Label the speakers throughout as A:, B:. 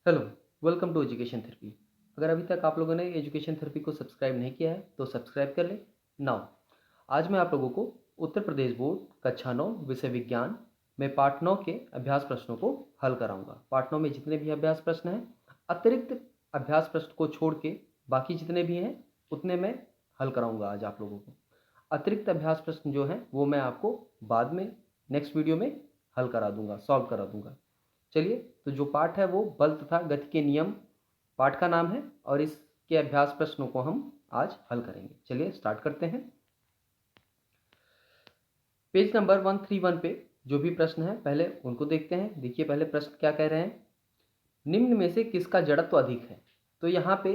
A: Hello, welcome to education therapy. अगर अभी तक आप लोगों ने एजुकेशन थेरेपी को सब्सक्राइब नहीं किया है तो सब्सक्राइब कर लें नाउ। आज मैं आप लोगों को उत्तर प्रदेश बोर्ड कक्षा 9 विषय विज्ञान में पार्ट 9 के अभ्यास प्रश्नों को हल कराऊंगा। पार्ट 9 में जितने भी अभ्यास प्रश्न हैं, अतिरिक्त अभ्यास प्रश्न को छोड़ के बाकी जितने भी हैं उतने मैं हल कराऊंगा आज आप लोगों को। अतिरिक्त अभ्यास प्रश्न जो हैं वो मैं आपको बाद में नेक्स्ट वीडियो में हल करा दूंगा, सॉल्व करा दूंगा। चलिए, तो जो पाठ है वो बल तथा गति के नियम पाठ का नाम है और इसके अभ्यास प्रश्नों को हम आज हल करेंगे। चलिए स्टार्ट करते हैं। पेज नंबर 131 पे जो भी प्रश्न है पहले उनको देखते हैं। देखिए पहले प्रश्न क्या कह रहे हैं, निम्न में से किसका जड़त्व अधिक है। तो यहाँ पे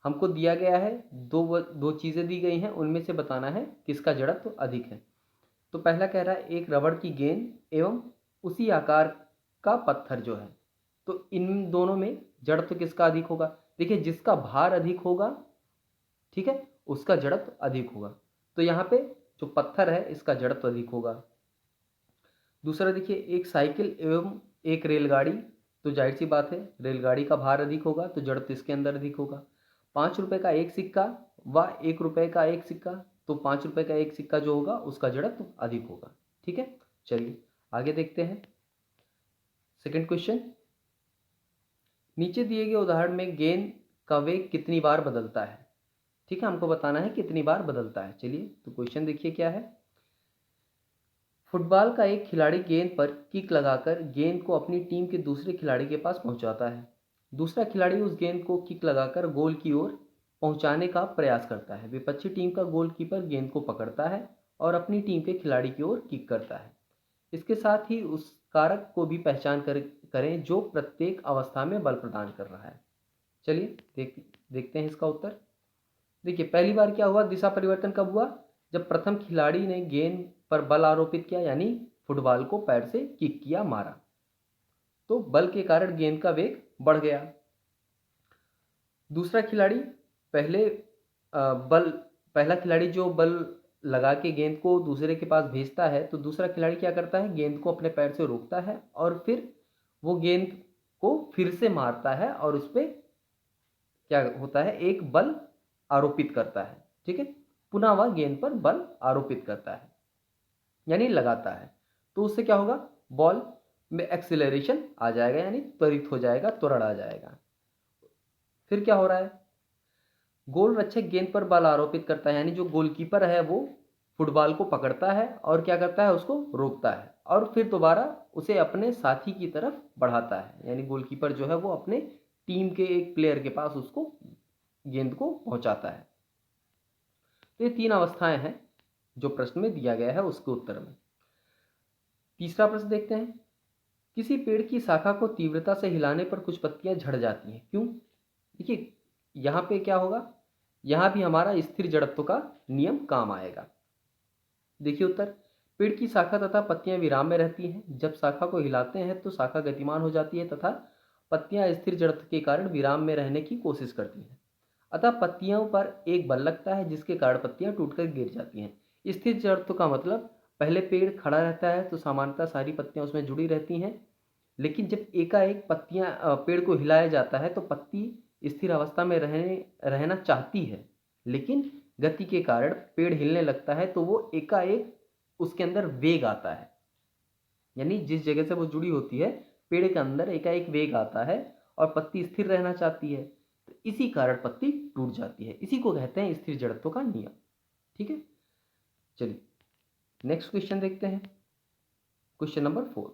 A: हमको दिया गया है दो चीज़ें दी गई हैं, उनमें से बताना है किसका जड़त्व अधिक है। तो पहला कह रहा है एक रबड़ की गेंद एवं उसी आकार का पत्थर जो है, तो इन दोनों में जड़त्व किसका अधिक होगा। देखिए जिसका भार अधिक होगा, ठीक है, उसका जड़त्व अधिक होगा। तो यहाँ पे जो पत्थर है इसका जड़त्व अधिक होगा। दूसरा देखिए एक साइकिल एवं एक रेलगाड़ी, तो जाहिर सी बात है रेलगाड़ी का भार अधिक होगा तो जड़त्व इसके अंदर अधिक होगा। 5 रुपए का एक सिक्का व 1 रुपए का एक सिक्का, तो 5 रुपए का एक सिक्का जो होगा उसका जड़त्व अधिक होगा। ठीक है, चलिए आगे देखते हैं। सेकंड क्वेश्चन, नीचे दिए गए उदाहरण में गेंद का वेग कितनी बार बदलता है। ठीक है, हमको बताना है कितनी बार बदलता है। चलिए तो क्वेश्चन देखिए क्या है। फुटबॉल का एक खिलाड़ी गेंद पर किक लगाकर गेंद को अपनी टीम के दूसरे खिलाड़ी के पास पहुंचाता है। दूसरा खिलाड़ी उस गेंद को किक लगाकर गोल की ओर पहुंचाने का प्रयास करता है। विपक्षी टीम का गोलकीपर गेंद को पकड़ता है और अपनी टीम के खिलाड़ी की ओर किक करता है। इसके साथ ही उस कारक को भी पहचान करें जो प्रत्येक अवस्था में बल प्रदान कर रहा है। चलिए देखते हैं इसका उत्तर। देखिए पहली बार क्या हुआ, दिशा परिवर्तन कब हुआ, जब प्रथम खिलाड़ी ने गेंद पर बल आरोपित किया, यानी फुटबॉल को पैर से किक किया, मारा, तो बल के कारण गेंद का वेग बढ़ गया। दूसरा खिलाड़ी पहले बल पहला खिलाड़ी जो बल लगा के गेंद को दूसरे के पास भेजता है, तो दूसरा खिलाड़ी क्या करता है, गेंद को अपने पैर से रोकता है और फिर वो गेंद को फिर से मारता है और उस पर क्या होता है, एक बल आरोपित करता है। ठीक है, पुनः वह गेंद पर बल आरोपित करता है यानी लगाता है। तो उससे क्या होगा, बॉल में एक्सिलरेशन आ जाएगा यानी त्वरित हो जाएगा, त्वरण आ जाएगा। फिर क्या हो रहा है, गोल रक्षक गेंद पर बल आरोपित करता है, यानी जो गोलकीपर है वो फुटबॉल को पकड़ता है और क्या करता है, उसको रोकता है और फिर दोबारा उसे अपने साथी की तरफ बढ़ाता है, यानी गोलकीपर जो है वो अपने टीम के एक प्लेयर के पास उसको गेंद को पहुंचाता है। तो ये तीन अवस्थाएं हैं जो प्रश्न में दिया गया है उसके उत्तर में। तीसरा प्रश्न देखते हैं, किसी पेड़ की शाखा को तीव्रता से हिलाने पर कुछ पत्तियां झड़ जाती हैं, क्यों। देखिए यहाँ पे क्या होगा, यहाँ भी हमारा स्थिर जड़त्व का नियम काम आएगा। देखिए उत्तर, पेड़ की शाखा तथा पत्तियां विराम में रहती हैं। जब शाखा को हिलाते हैं तो शाखा गतिमान हो जाती है तथा पत्तियां स्थिर जड़त्व के कारण विराम में रहने की कोशिश करती हैं। अतः पत्तियों पर एक बल लगता है जिसके कारण पत्तियां टूटकर गिर जाती हैं। स्थिर जड़त्व का मतलब, पहले पेड़ खड़ा रहता है तो सामान्यतः सारी पत्तियां उसमें जुड़ी रहती हैं, लेकिन जब एकाएक पेड़ को हिलाया जाता है तो पत्ती स्थिर अवस्था में रहना चाहती है, लेकिन गति के कारण पेड़ हिलने लगता है तो वो एकाएक उसके अंदर वेग आता है, यानी जिस जगह से वो जुड़ी होती है पेड़ के अंदर एकाएक वेग आता है और पत्ती स्थिर रहना चाहती है, तो इसी कारण पत्ती टूट जाती है। इसी को कहते हैं स्थिर जड़त्व का नियम। ठीक है, चलिए नेक्स्ट क्वेश्चन देखते हैं। क्वेश्चन नंबर 4,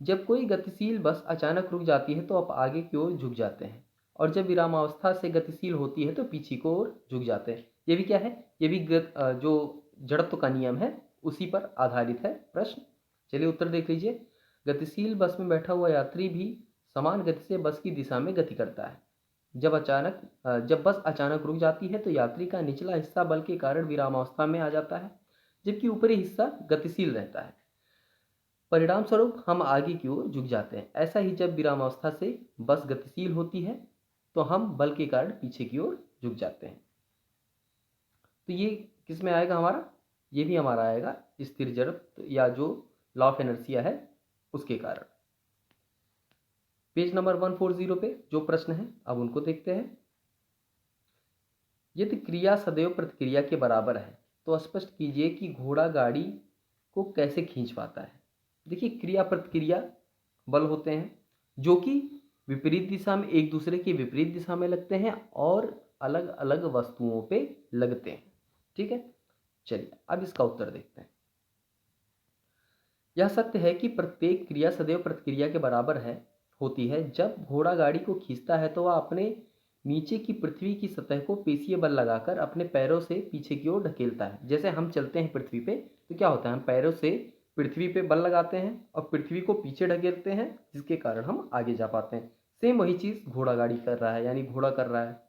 A: जब कोई गतिशील बस अचानक रुक जाती है तो आप आगे की ओर झुक जाते हैं और जब विरामावस्था से गतिशील होती है तो पीछे की ओर झुक जाते हैं। ये भी क्या है, ये भी जो जड़त्व का नियम है उसी पर आधारित है प्रश्न। चलिए उत्तर देख लीजिए, गतिशील बस में बैठा हुआ यात्री भी समान गति से बस की दिशा में गति करता है। जब बस अचानक रुक जाती है तो यात्री का निचला हिस्सा बल के कारण विरामावस्था में आ जाता है जबकि ऊपरी हिस्सा गतिशील रहता है। परिणाम स्वरूप हम आगे की ओर झुक जाते हैं। ऐसा ही जब विरामावस्था से बस गतिशील होती है तो हम बल के कारण पीछे की ओर झुक जाते हैं। तो ये किस में आएगा हमारा, ये भी हमारा आएगा स्थिर जड़त्व या जो लॉ ऑफ इनर्शिया है उसके कारण। पेज नंबर 140 पे जो प्रश्न है अब उनको देखते हैं। यदि क्रिया सदैव प्रतिक्रिया के बराबर है तो स्पष्ट कीजिए कि घोड़ा गाड़ी को कैसे खींच पाता है। देखिए, क्रिया प्रतिक्रिया बल होते हैं जो कि विपरीत दिशा में, एक दूसरे के विपरीत दिशा में लगते हैं और अलग अलग वस्तुओं पे लगते हैं। ठीक है, चलिए अब इसका उत्तर देखते हैं। यह सत्य है कि प्रत्येक क्रिया सदैव प्रतिक्रिया के बराबर है होती है। जब घोड़ा गाड़ी को खींचता है तो वह अपने नीचे की पृथ्वी की सतह को पेशीय बल लगाकर अपने पैरों से पीछे की ओर ढकेलता है। जैसे हम चलते हैं पृथ्वी पे तो क्या होता है, हम पैरों से पृथ्वी पे बल लगाते हैं और पृथ्वी को पीछे ढकेलते हैं, जिसके कारण हम आगे जा पाते हैं। सेम वही चीज घोड़ा गाड़ी कर रहा है, यानी घोड़ा कर रहा है।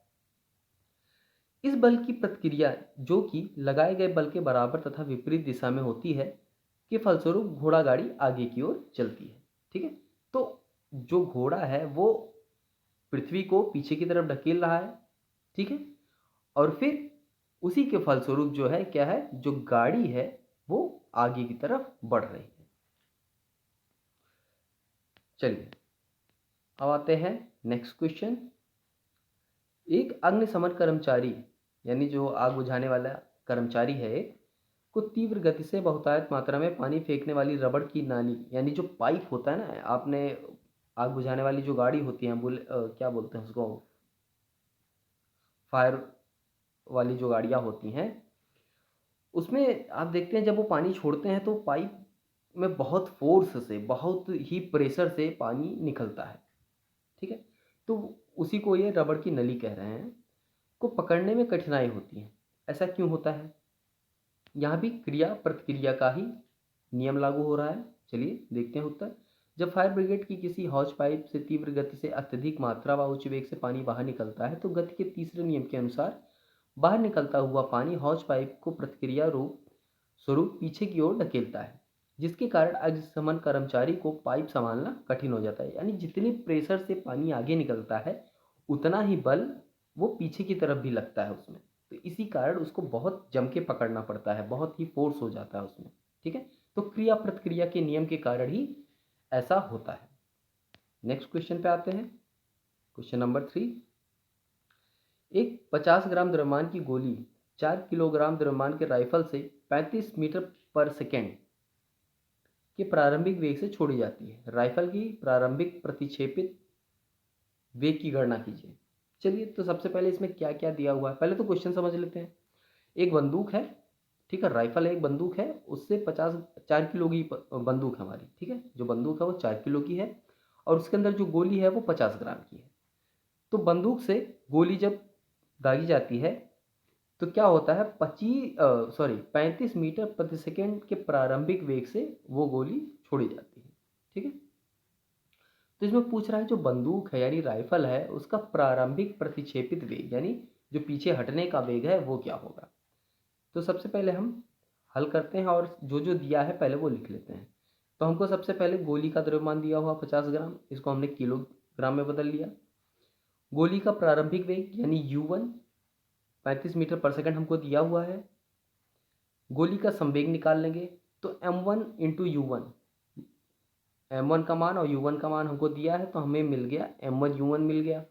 A: इस बल की प्रतिक्रिया जो कि लगाए गए बल के बराबर तथा विपरीत दिशा में होती है के फलस्वरूप घोड़ा गाड़ी आगे की ओर चलती है। ठीक है, तो जो घोड़ा है वो पृथ्वी को पीछे की तरफ ढकेल रहा है। ठीक है, और फिर उसी के फलस्वरूप जो है क्या है, जो गाड़ी है वो आगे की तरफ बढ़ रही है। चलिए अब आते हैं नेक्स्ट क्वेश्चन। एक अग्निशमन कर्मचारी, यानी जो आग बुझाने वाला कर्मचारी है एक, को तीव्र गति से बहुतायत मात्रा में पानी फेंकने वाली रबड़ की नाली, यानी जो पाइप होता है ना, आपने आग बुझाने वाली जो गाड़ी होती है, क्या बोलते हैं उसको, फायर वाली जो गाड़ियाँ होती हैं, उसमें आप देखते हैं जब वो पानी छोड़ते हैं तो पाइप में बहुत फोर्स से, बहुत ही प्रेशर से पानी निकलता है। ठीक है, तो उसी को ये रबड़ की नली कह रहे हैं, को पकड़ने में कठिनाई होती है। ऐसा क्यों होता है? यहाँ भी क्रिया प्रतिक्रिया का ही नियम लागू हो रहा है। चलिए देखते हैं उत्तर। जब फायर ब्रिगेड की किसी हौज पाइप से तीव्र गति से अत्यधिक मात्रा व उच्च वेग से पानी बाहर निकलता है तो गति के तीसरे नियम के अनुसार बाहर निकलता हुआ पानी हौज पाइप को प्रतिक्रिया रूप स्वरूप पीछे की ओर ढकेलता है, जिसके कारण अग्निशमन कर्मचारी को पाइप संभालना कठिन हो जाता है। यानी जितनी प्रेशर से पानी आगे निकलता है उतना ही बल वो पीछे की तरफ भी लगता है उसमें, तो इसी कारण उसको बहुत जम के पकड़ना पड़ता है, बहुत ही फोर्स हो जाता है उसमें। ठीक है, तो क्रिया प्रतिक्रिया के नियम के कारण ही ऐसा होता है। नेक्स्ट क्वेश्चन पे आते हैं, क्वेश्चन नंबर 3। एक 50 ग्राम द्रव्यमान की गोली 4 किलोग्राम द्रव्यमान के राइफल से 35 मीटर पर सेकेंड के प्रारंभिक वेग से छोड़ी जाती है। राइफल की प्रारंभिक प्रतिक्षेपित वेग की गणना कीजिए। चलिए, तो सबसे पहले इसमें क्या क्या दिया हुआ है पहले तो क्वेश्चन समझ लेते हैं। एक बंदूक है, ठीक है, राइफल एक बंदूक है, उससे 4 किलो की बंदूक है हमारी। ठीक है, जो बंदूक है वो 4 किलो की है और उसके अंदर जो गोली है वो 50 ग्राम की है। तो बंदूक से गोली जब दागी जाती है तो क्या होता है, 35 मीटर प्रति सेकेंड के प्रारंभिक वेग से वो गोली छोड़ी जाती है। ठीक है, तो इसमें पूछ रहा है जो बंदूक है यानी राइफल है उसका प्रारंभिक प्रतिक्षेपित वेग, यानी जो पीछे हटने का वेग है वो क्या होगा। तो सबसे पहले हम हल करते हैं और जो जो दिया है पहले वो लिख लेते हैं। तो हमको सबसे पहले गोली का द्रव्यमान दिया हुआ 50 ग्राम, इसको हमने किलोग्राम में बदल लिया। गोली का प्रारंभिक वेग यानी U1 35 मीटर पर सेकंड हमको दिया हुआ है। गोली का संवेग निकाल लेंगे तो M1 इंटू U1, M1 का मान और U1 का मान हमको दिया है तो हमें मिल गया M1 U1 मिल गया,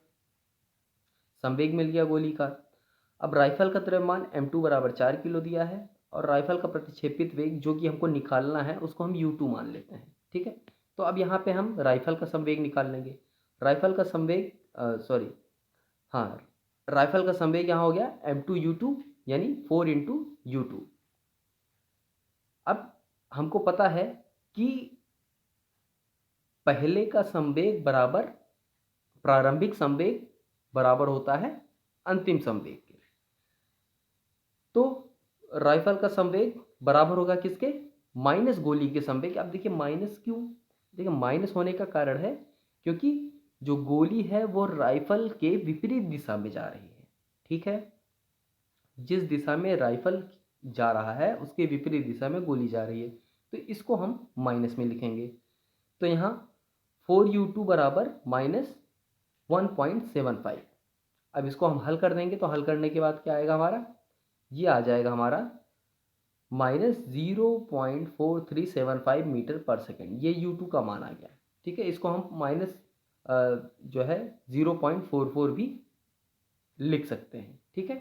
A: संवेग मिल गया गोली का। अब राइफल का द्रव्यमान M2 बराबर 4 किलो दिया है और राइफल का प्रतिक्षेपित वेग जो कि हमको निकालना है उसको हम U2 मान लेते हैं। ठीक है, तो अब यहाँ पे हम राइफल का संवेग निकाल लेंगे। राइफल का संवेग हाँ, राइफल का संवेग यहाँ हो गया M2U2 यानी 4 इंटू U2। अब हमको पता है कि पहले का संवेग बराबर प्रारंभिक संवेग बराबर होता है अंतिम संवेग के। तो राइफल का संवेग बराबर होगा किसके, माइनस गोली के संवेग। अब देखिए माइनस क्यों, देखिए माइनस होने का कारण है क्योंकि जो गोली है वो राइफल के विपरीत दिशा में जा रही है। ठीक है, जिस दिशा में राइफल जा रहा है उसके विपरीत दिशा में गोली जा रही है, तो इसको हम माइनस में लिखेंगे। तो यहाँ 4U2 बराबर -1.75। अब इसको हम हल कर देंगे तो हल करने के बाद क्या आएगा हमारा, ये आ जाएगा हमारा -0.4375 मीटर पर सेकेंड, ये U2 का मान आ गया। ठीक है, इसको हम जो है 0.44 भी लिख सकते हैं। ठीक है,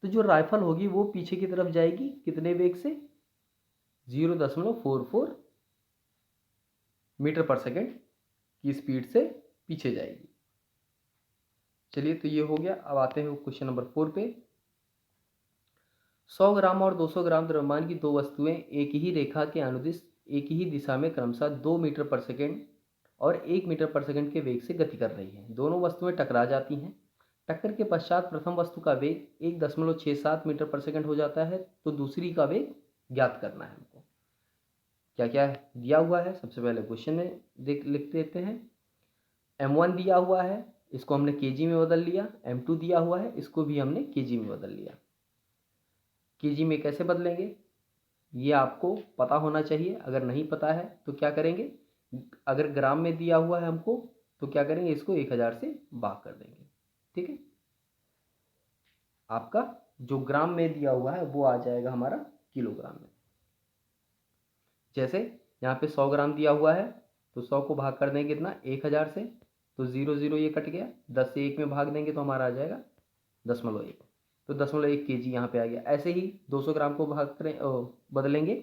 A: तो जो राइफल होगी वो पीछे की तरफ जाएगी कितने वेग से, 0.44 मीटर पर सेकेंड की स्पीड से पीछे जाएगी। चलिए, तो ये हो गया। अब आते हैं क्वेश्चन नंबर 4 पे। 100 ग्राम और 200 ग्राम द्रव्यमान की दो वस्तुएं एक ही रेखा के अनुदिश एक ही दिशा में क्रमशः 2 मीटर पर सेकेंड और 1 मीटर पर सेकेंड के वेग से गति कर रही हैं। दोनों वस्तुएं टकरा जाती हैं। टक्कर के पश्चात प्रथम वस्तु का वेग 1.67 मीटर पर सेकेंड हो जाता है, तो दूसरी का वेग ज्ञात करना है हमको। क्या क्या दिया हुआ है, सबसे पहले क्वेश्चन में लिख देते हैं। m1 दिया हुआ है, इसको हमने केजी में बदल लिया। m2 दिया हुआ है, इसको भी हमने केजी में बदल लिया। केजी में कैसे बदलेंगे ये आपको पता होना चाहिए। अगर नहीं पता है तो क्या करेंगे, अगर ग्राम में दिया हुआ है हमको तो क्या करेंगे, इसको 1000 से भाग कर देंगे। ठीक है, आपका जो ग्राम में दिया हुआ है वो आ जाएगा हमारा किलोग्राम में। जैसे यहाँ पे 100 ग्राम दिया हुआ है तो 100 को भाग कर देंगे कितना, 1000 से, तो 0 0 ये कट गया। 10 से 1 में भाग देंगे तो हमारा आ जाएगा 0.1, तो 0.1 केजी यहाँ पे आ गया। ऐसे ही 200 ग्राम को भाग करें बदलेंगे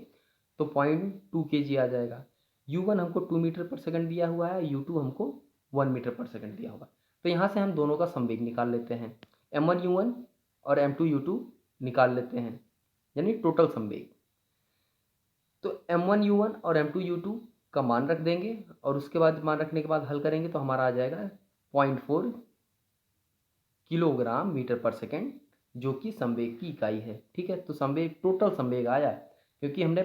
A: तो 0.2 केजी आ जाएगा। U1 हमको 2 मीटर पर सेकंड दिया हुआ है, U2 हमको 1 मीटर पर सेकंड दिया हुआ है। तो यहाँ से हम दोनों का संवेग निकाल लेते हैं। M1U1 और M2U2 निकाल लेते हैं, यानी टोटल संवेग। तो M1U1 और M2U2 का मान रख देंगे और उसके बाद मान रखने के बाद हल करेंगे तो हमारा आ जाएगा 0.4 किलोग्राम मीटर पर सेकेंड, जो कि संवेग की इकाई है। ठीक है, तो संवेग टोटल संवेग आया, क्योंकि हमने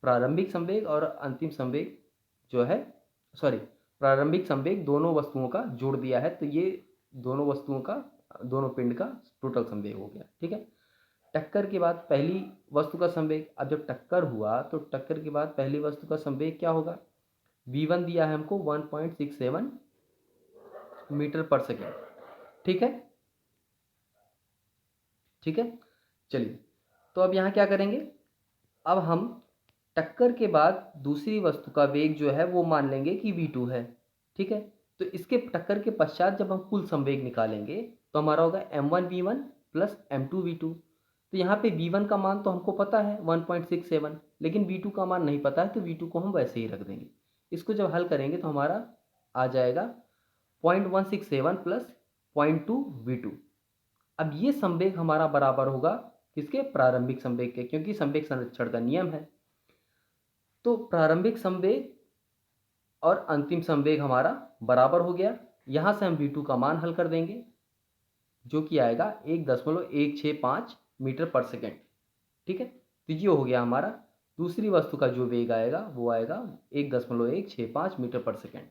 A: प्रारंभिक संवेग और अंतिम संवेग जो है, सॉरी, प्रारंभिक संवेग दोनों वस्तुओं का जोड़ दिया है, तो ये दोनों वस्तुओं का, दोनों पिंड का टोटल संवेग हो गया। ठीक है, टक्कर के बाद पहली वस्तु का संवेग, अब जब टक्कर हुआ तो टक्कर के बाद पहली वस्तु का संवेग क्या होगा, v1 दिया है हमको 1.67 मीटर पर सेकेंड। ठीक है, ठीक है, चलिए, तो अब यहाँ क्या करेंगे, अब हम टक्कर के बाद दूसरी वस्तु का वेग जो है वो मान लेंगे कि v2 है। ठीक है, तो इसके टक्कर के पश्चात जब हम कुल संवेग निकालेंगे तो हमारा होगा m1v1 प्लस m2v2। तो यहाँ पे v1 का मान तो हमको पता है 1.67, लेकिन v2 का मान नहीं पता है, तो v2 को हम वैसे ही रख देंगे। इसको जब हल करेंगे तो हमारा आ जाएगा 0.167 प्लस 0.2 v2। अब ये संवेग हमारा बराबर होगा किसके, प्रारंभिक संवेग के, क्योंकि संवेग संरक्षण का नियम है। तो प्रारंभिक संवेग और अंतिम संवेग हमारा बराबर हो गया। यहाँ से हम v2 का मान हल कर देंगे, जो कि आएगा 1.165 मीटर पर सेकेंड। ठीक है, तो ये हो गया हमारा दूसरी वस्तु का जो वेग आएगा वो आएगा 1.165 मीटर पर सेकेंड।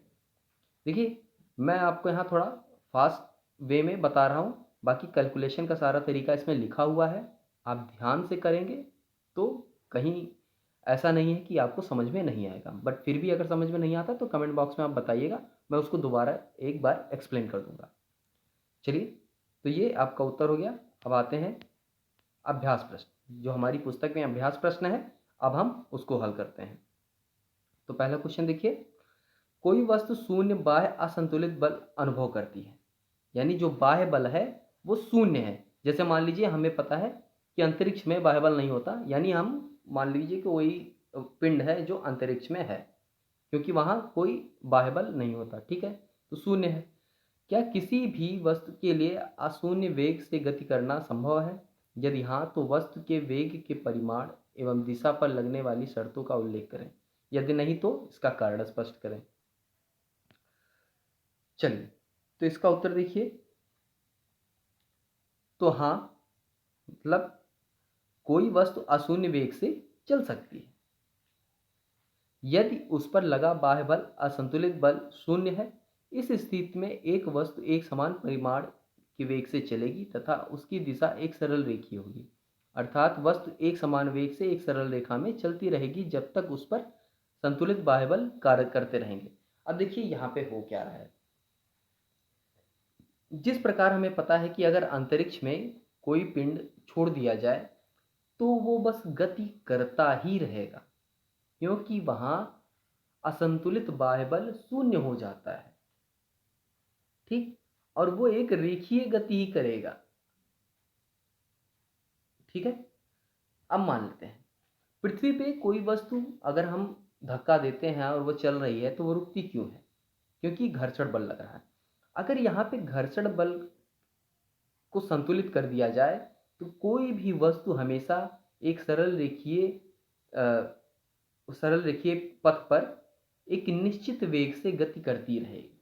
A: देखिए, मैं आपको यहाँ थोड़ा फास्ट वे में बता रहा हूँ, बाकी कैलकुलेशन का सारा तरीका इसमें लिखा हुआ है। आप ध्यान से करेंगे तो कहीं ऐसा नहीं है कि आपको समझ में नहीं आएगा, बट फिर भी अगर समझ में नहीं आता तो कमेंट बॉक्स में आप बताइएगा, मैं उसको दोबारा एक बार एक्सप्लेन कर दूंगा। चलिए, तो ये आपका उत्तर हो गया। अब आते हैं अभ्यास प्रश्न, जो हमारी पुस्तक में अभ्यास प्रश्न है, अब हम उसको हल करते हैं। तो पहला क्वेश्चन देखिए, कोई वस्तु शून्य बाह्य असंतुलित बल अनुभव करती है, यानी जो बाह्य बल है वो शून्य है। जैसे मान लीजिए हमें पता है कि अंतरिक्ष में बाह्य बल नहीं होता, यानी हम मान लीजिए कि वही पिंड है जो अंतरिक्ष में है, क्योंकि वहाँ कोई बाह्य बल नहीं होता। ठीक है, तो शून्य है। क्या किसी भी वस्तु के लिए अशून्य वेग से गति करना संभव है? यदि हाँ, तो वस्तु के वेग के परिमाण एवं दिशा पर लगने वाली शर्तों का उल्लेख करें। यदि नहीं तो इसका कारण स्पष्ट करें। चलिए, तो इसका उत्तर देखिए, तो हाँ, मतलब कोई वस्तु अशून्य वेग से चल सकती है यदि उस पर लगा बाह्य बल असंतुलित बल शून्य है। इस स्थिति में एक वस्तु एक समान परिमाण के वेग से चलेगी तथा उसकी दिशा एक सरल रेखीय होगी, अर्थात वस्तु एक समान वेग से एक सरल रेखा में चलती रहेगी जब तक उस पर संतुलित बाह्य बल कार्य करते रहेंगे। अब देखिए यहाँ पे हो क्या रहा है, जिस प्रकार हमें पता है कि अगर अंतरिक्ष में कोई पिंड छोड़ दिया जाए तो वो बस गति करता ही रहेगा, क्योंकि वहाँ असंतुलित बाह्य बल शून्य हो जाता है, ठीक, और वो एक रेखीय गति ही करेगा, ठीक है। अब मान लेते हैं पृथ्वी पे कोई वस्तु अगर हम धक्का देते हैं और वो चल रही है तो वो रुकती क्यों है? क्योंकि घर्षण बल लग रहा है। अगर यहाँ पे घर्षण बल को संतुलित कर दिया जाए तो कोई भी वस्तु हमेशा एक सरल रेखीय पथ पर एक निश्चित वेग से गति करती रहेगी,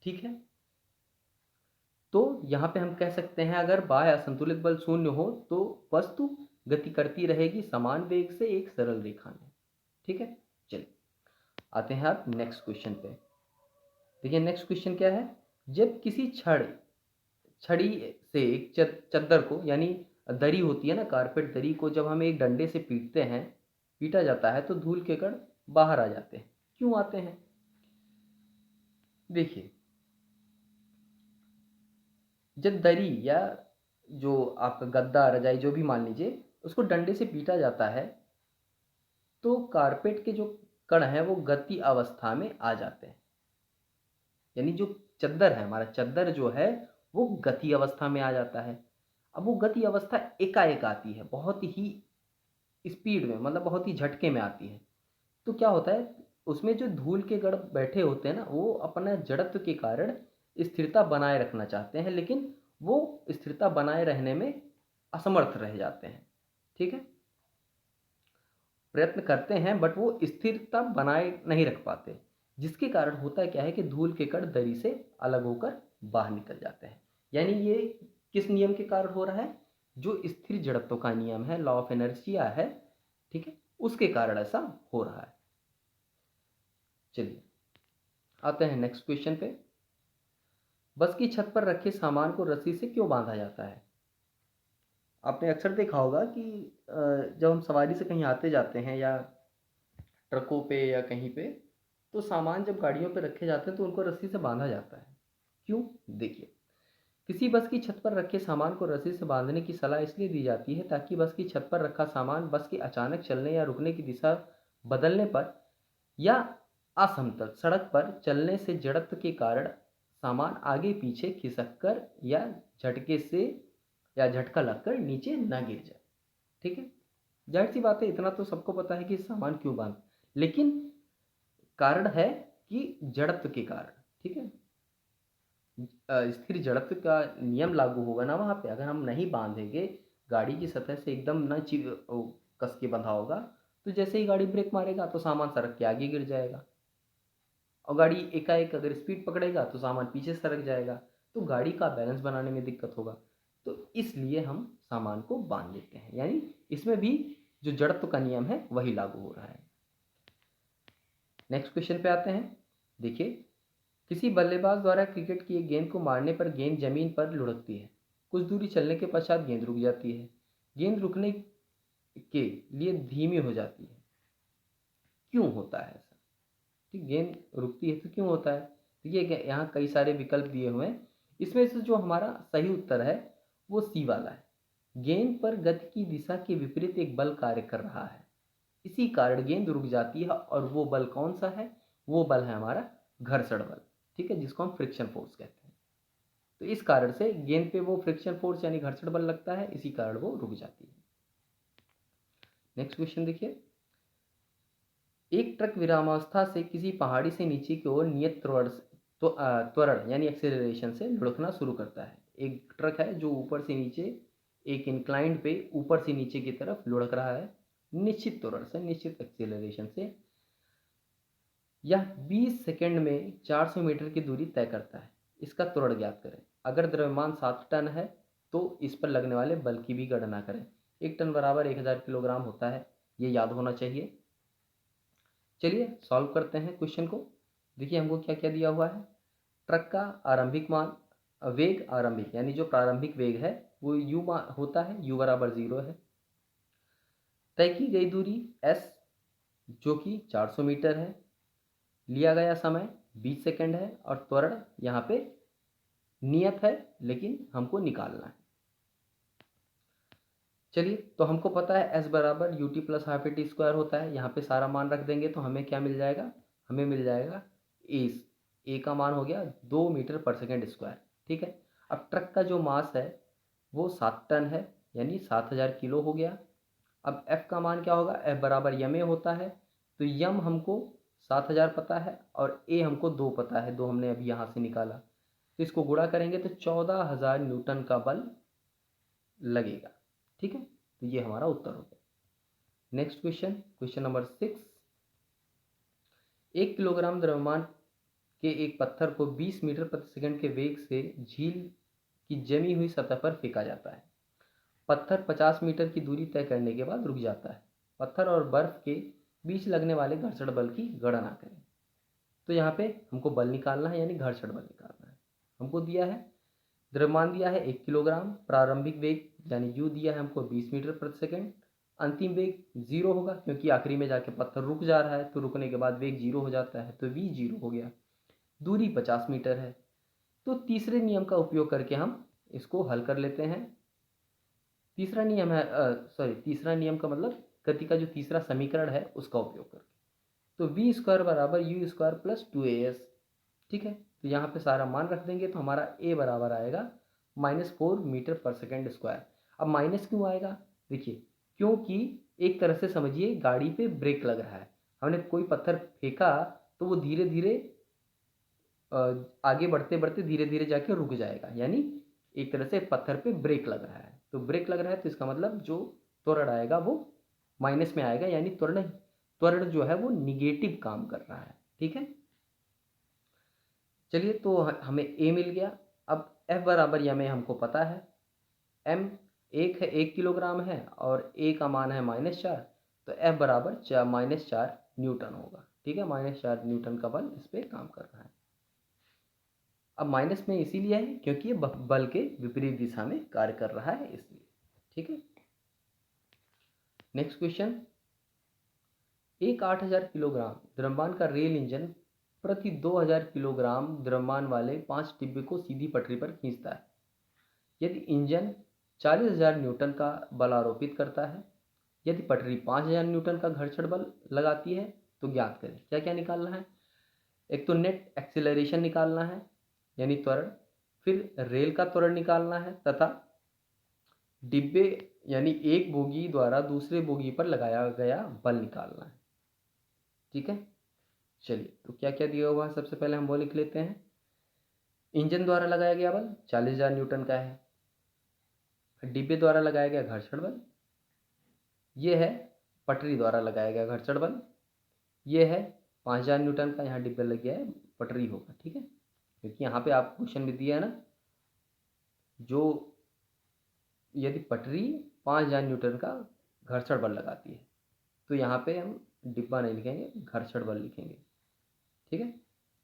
A: ठीक है। तो यहाँ पे हम कह सकते हैं अगर बाह्य असंतुलित बल शून्य हो तो वस्तु गति करती रहेगी समान वेग से एक सरल रेखा में, ठीक है। चलिए आते हैं आप नेक्स्ट क्वेश्चन पे। देखिए नेक्स्ट क्वेश्चन क्या है, जब किसी छड़ी से एक चद्दर को, यानी दरी होती है ना, कारपेट दरी को जब हम एक डंडे से पीटा जाता है तो धूल के कण बाहर आ जाते हैं। क्यों आते हैं? देखिए जब दरी या जो आपका गद्दा रजाई जो भी मान लीजिए उसको डंडे से पीटा जाता है तो कारपेट के जो कण हैं वो गति अवस्था में आ जाते हैं, यानी जो चद्दर है, हमारा चद्दर जो है वो गति अवस्था में आ जाता है। अब वो गति अवस्था एकाएक आती है, बहुत ही स्पीड में, मतलब बहुत ही झटके में आती है। तो क्या होता है उसमें जो धूल के कण बैठे होते हैं ना वो अपना जड़त्व के कारण स्थिरता बनाए रखना चाहते हैं, लेकिन वो स्थिरता बनाए रहने में असमर्थ रह जाते हैं, ठीक है। प्रयत्न करते हैं बट वो स्थिरता बनाए नहीं रख पाते, जिसके कारण होता क्या है कि धूल के कण दरी से अलग होकर बाहर निकल जाते हैं। यानी ये किस नियम के कारण हो रहा है? जो स्थिर जड़त्व का नियम है, लॉ ऑफ इनर्शिया है, ठीक है, उसके कारण ऐसा हो रहा है। चलिए आते हैं नेक्स्ट क्वेश्चन पे। बस की छत पर रखे सामान को रस्सी से क्यों बांधा जाता है? आपने अक्सर देखा होगा कि जब हम सवारी से कहीं आते जाते हैं या ट्रकों पे या कहीं पे, तो सामान जब गाड़ियों पे रखे जाते हैं तो उनको रस्सी से बांधा जाता है। क्यों? देखिए किसी बस की छत पर रखे सामान को रस्सी से बांधने की सलाह इसलिए दी जाती है ताकि बस की छत पर रखा सामान बस के अचानक चलने या रुकने की दिशा बदलने पर या असमतल सड़क पर चलने से जड़त्व के कारण सामान आगे पीछे खिसक कर या झटके से या झटका लगकर नीचे न गिर जाए, ठीक है। जाहिर सी बात है, इतना तो सबको पता है कि सामान क्यों बांध, लेकिन कारण है कि जड़त्व के कारण, ठीक है। स्थिर जड़त्व का नियम लागू होगा ना वहाँ पे, अगर हम नहीं बांधेंगे, गाड़ी की सतह से एकदम न कस के बंधा होगा तो जैसे ही गाड़ी ब्रेक मारेगा तो सामान सड़क के आगे गिर जाएगा, और गाड़ी एकाएक अगर स्पीड पकड़ेगा तो सामान पीछे सरक जाएगा, तो गाड़ी का बैलेंस बनाने में दिक्कत होगा। तो इसलिए हम सामान को बांध लेते हैं, यानी इसमें भी जो जड़त्व का नियम है वही लागू हो रहा है। नेक्स्ट क्वेश्चन पे आते हैं। देखिए किसी बल्लेबाज द्वारा क्रिकेट की एक गेंद को मारने पर गेंद जमीन पर लुढ़कती है, कुछ दूरी चलने के पश्चात गेंद रुक जाती है, गेंद रुकने के लिए धीमी हो जाती है। क्यों होता है ऐसा? ठीक, गेंद रुकती है तो क्यों होता है? देखिए यहाँ कई सारे विकल्प दिए हुए हैं, इसमें से जो हमारा सही उत्तर है वो सी वाला है। गेंद पर गति की दिशा के विपरीत एक बल कार्य कर रहा है, इसी कारण गेंद रुक जाती है, और वो बल कौन सा है? वो बल है हमारा घर्षण बल, ठीक है, जिसको हम फ्रिक्शन फोर्स कहते हैं। तो इस कारण से गेंद पे वो फ्रिक्शन फोर्स यानी घर्षण बल लगता है, इसी कारण वो रुक जाती है। नेक्स्ट क्वेश्चन देखिए, एक ट्रक विरामावस्था से किसी पहाड़ी से नीचे की ओर नियत त्वरण यानी एक्सेलरेशन से लुढ़कना शुरू करता है। एक ट्रक है जो ऊपर से नीचे एक इंक्लाइंड पे ऊपर से नीचे की तरफ लुढ़क रहा है निश्चित त्वरण से, निश्चित एक्सेलरेशन से। यह 20 सेकंड में 400 मीटर की दूरी तय करता है। इसका त्वरण ज्ञात करें। अगर द्रव्यमान 7 टन है तो इस पर लगने वाले बल की भी गणना करें। 1 टन बराबर 1000 किलोग्राम होता है, ये याद होना चाहिए। चलिए सॉल्व करते हैं क्वेश्चन को। देखिए हमको क्या क्या दिया हुआ है। ट्रक का आरंभिक मान, वेग आरंभिक यानी जो प्रारंभिक वेग है वो u होता है, u बराबर 0 है। तय की गई दूरी s जो कि 400 मीटर है। लिया गया समय 20 सेकंड है, और त्वरण यहाँ पे नियत है लेकिन हमको निकालना है। चलिए तो हमको पता है s बराबर ut plus half A T square होता है। यहाँ पे सारा मान रख देंगे तो हमें क्या मिल जाएगा? हमें मिल जाएगा ए का मान हो गया 2 मीटर पर सेकेंड स्क्वायर। ठीक है, अब ट्रक का जो मास है वो 7 टन है, यानी 7000 किलो हो गया। अब एफ का मान क्या होगा, एफ बराबर यम ए होता है, तो यम हमको 7000 पता है और ए हमको 2 पता है, 2 हमने अभी यहाँ से निकाला, तो इसको गुणा करेंगे तो 14000 न्यूटन का बल लगेगा। ठीक है, तो ये हमारा उत्तर हो गया। Next question, question number 6। 1 kilogram द्रव्यमान के एक पत्थर को 20 मीटर प्रति सेकंड के वेग से झील की जमी हुई सतह पर फेंका जाता है। पत्थर 50 मीटर की दूरी तय करने के बाद रुक जाता है। पत्थर और बर्फ के बीच लगने वाले घर्षण बल की गणना करें। तो यहाँ पे हमको बल निकालना है, यानी घर्षण बल निकालना है। हमको दिया है द्रव्यमान दिया है 1 किलोग्राम, प्रारंभिक वेग यानी यू दिया है हमको 20 मीटर प्रति सेकंड, अंतिम वेग 0 होगा क्योंकि आखिरी में जाके पत्थर रुक जा रहा है, तो रुकने के बाद वेग 0 हो जाता है, तो v 0 हो गया। दूरी 50 मीटर है। तो तीसरे नियम का उपयोग करके हम इसको हल कर लेते हैं। तीसरा नियम है तीसरा नियम का मतलब गति का जो तीसरा समीकरण है उसका उपयोग करके, तो वी स्क्वायर बराबर यू स्क्वायर प्लस 2as। ठीक है, तो यहाँ पे सारा मान रख देंगे तो हमारा a बराबर आएगा -4 मीटर पर सेकेंड स्क्वायर। अब माइनस क्यों आएगा, देखिए, क्योंकि एक तरह से समझिए गाड़ी पे ब्रेक लग रहा है। हमने कोई पत्थर फेंका तो वो धीरे धीरे आगे बढ़ते बढ़ते धीरे धीरे जाके रुक जाएगा, यानी एक तरह से पत्थर पे ब्रेक लग रहा है। तो ब्रेक लग रहा है तो इसका मतलब जो त्वरण आएगा वो माइनस में आएगा, यानी त्वरण जो है वो निगेटिव काम कर रहा है। ठीक है, चलिए, तो हमें ए मिल गया। अब एफ बराबर यम हमको पता है, एम 1 किलोग्राम है और ए का मान है -4, तो एफ बराबर -4 न्यूटन होगा। ठीक है, -4 न्यूटन का बल इस पर काम कर रहा है। अब माइनस में इसीलिए है क्योंकि ये बल के विपरीत दिशा में कार्य कर रहा है, इसलिए। ठीक है, नेक्स्ट क्वेश्चन। एक 8000 किलोग्राम द्रव्यमान का रेल इंजन प्रति 2000 किलोग्राम द्रव्यमान वाले 5 डिब्बे को सीधी पटरी पर खींचता है। यदि इंजन 40000 न्यूटन का बल आरोपित करता है, यदि पटरी 5000 न्यूटन का घर्षण बल लगाती है, तो ज्ञात करें। क्या क्या निकालना है, एक तो नेट एक्सीलरेशन निकालना है यानी त्वरण, फिर रेल का त्वरण निकालना है, तथा डिब्बे यानी एक बोगी द्वारा दूसरे बोगी पर लगाया गया बल निकालना है। ठीक है, चलिए, तो क्या क्या दिया हुआ है, सबसे पहले हम वो लिख लेते हैं। इंजन द्वारा लगाया गया बल 40000 न्यूटन का है। डिब्बे द्वारा लगाया गया घर्षण बल ये है, पटरी द्वारा लगाया गया घर्षण बल ये है 5000 न्यूटन का, यहाँ डिब्बे लग गया है, पटरी होगा। ठीक है, क्योंकि यहाँ पे आप क्वेश्चन में दिया है ना, जो यदि पटरी 5000 न्यूटन का घर्षण बल लगाती है, तो यहाँ पे हम डिब्बा नहीं लिखेंगे, घर्षण बल लिखेंगे। ठीक है,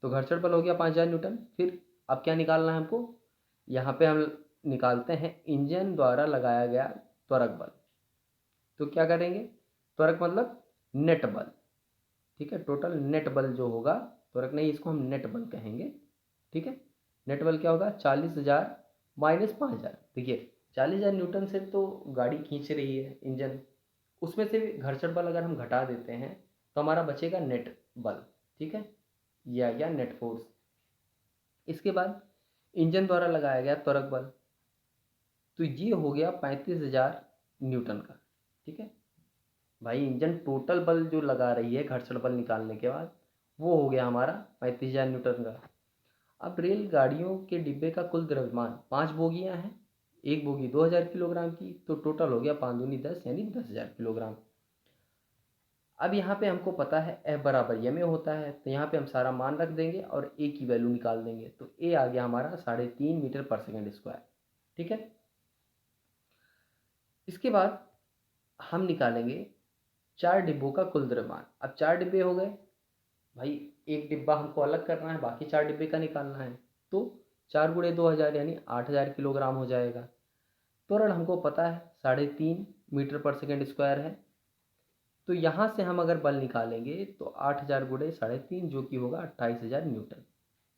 A: तो घर्षण बल हो गया 5000 न्यूटन। फिर अब क्या निकालना है हमको, यहाँ पे हम निकालते हैं इंजन द्वारा लगाया गया त्वरक बल। तो क्या करेंगे, त्वरक मतलब नेट बल। ठीक है, टोटल नेट बल जो होगा, त्वरक नहीं, इसको हम नेट बल कहेंगे। ठीक है, नेट बल क्या होगा, 40000 माइनस 5000। देखिए, 40000 न्यूटन से तो गाड़ी खींच रही है इंजन, उसमें से घर्षण बल अगर हम घटा देते हैं तो हमारा बचेगा नेट बल। ठीक है, ये आ गया नेट फोर्स। इसके बाद इंजन द्वारा लगाया गया त्वरक बल, तो ये हो गया 35000 न्यूटन का। ठीक है भाई, इंजन टोटल बल जो लगा रही है घर्षण बल निकालने के बाद, वो हो गया हमारा 35000 न्यूटन का। अब रेलगाड़ियों के डिब्बे का कुल द्रव्यमान, 5 बोगियां हैं, एक बोगी 2000 किलोग्राम की, तो टोटल हो गया 5 दूनी 10 यानी 10000 किलोग्राम। अब यहाँ पे हमको पता है F बराबर यम होता है, तो यहाँ पे हम सारा मान रख देंगे और A की वैल्यू निकाल देंगे, तो A आ गया हमारा 3.5 मीटर पर सेकेंड स्क्वायर। ठीक है, इसके बाद हम निकालेंगे 4 डिब्बों का कुल द्रव्यमान। अब 4 डिब्बे हो गए भाई, एक डिब्बा हमको अलग करना है, बाकी 4 डिब्बे का निकालना है, तो 4 गुणे 2000 यानी 8000 किलोग्राम हो जाएगा। त्वरण हमको पता है 3.5 मीटर पर सेकेंड स्क्वायर है, तो यहाँ से हम अगर बल निकालेंगे तो 8000 गुणे 3.5 जो कि होगा 28000 न्यूटन।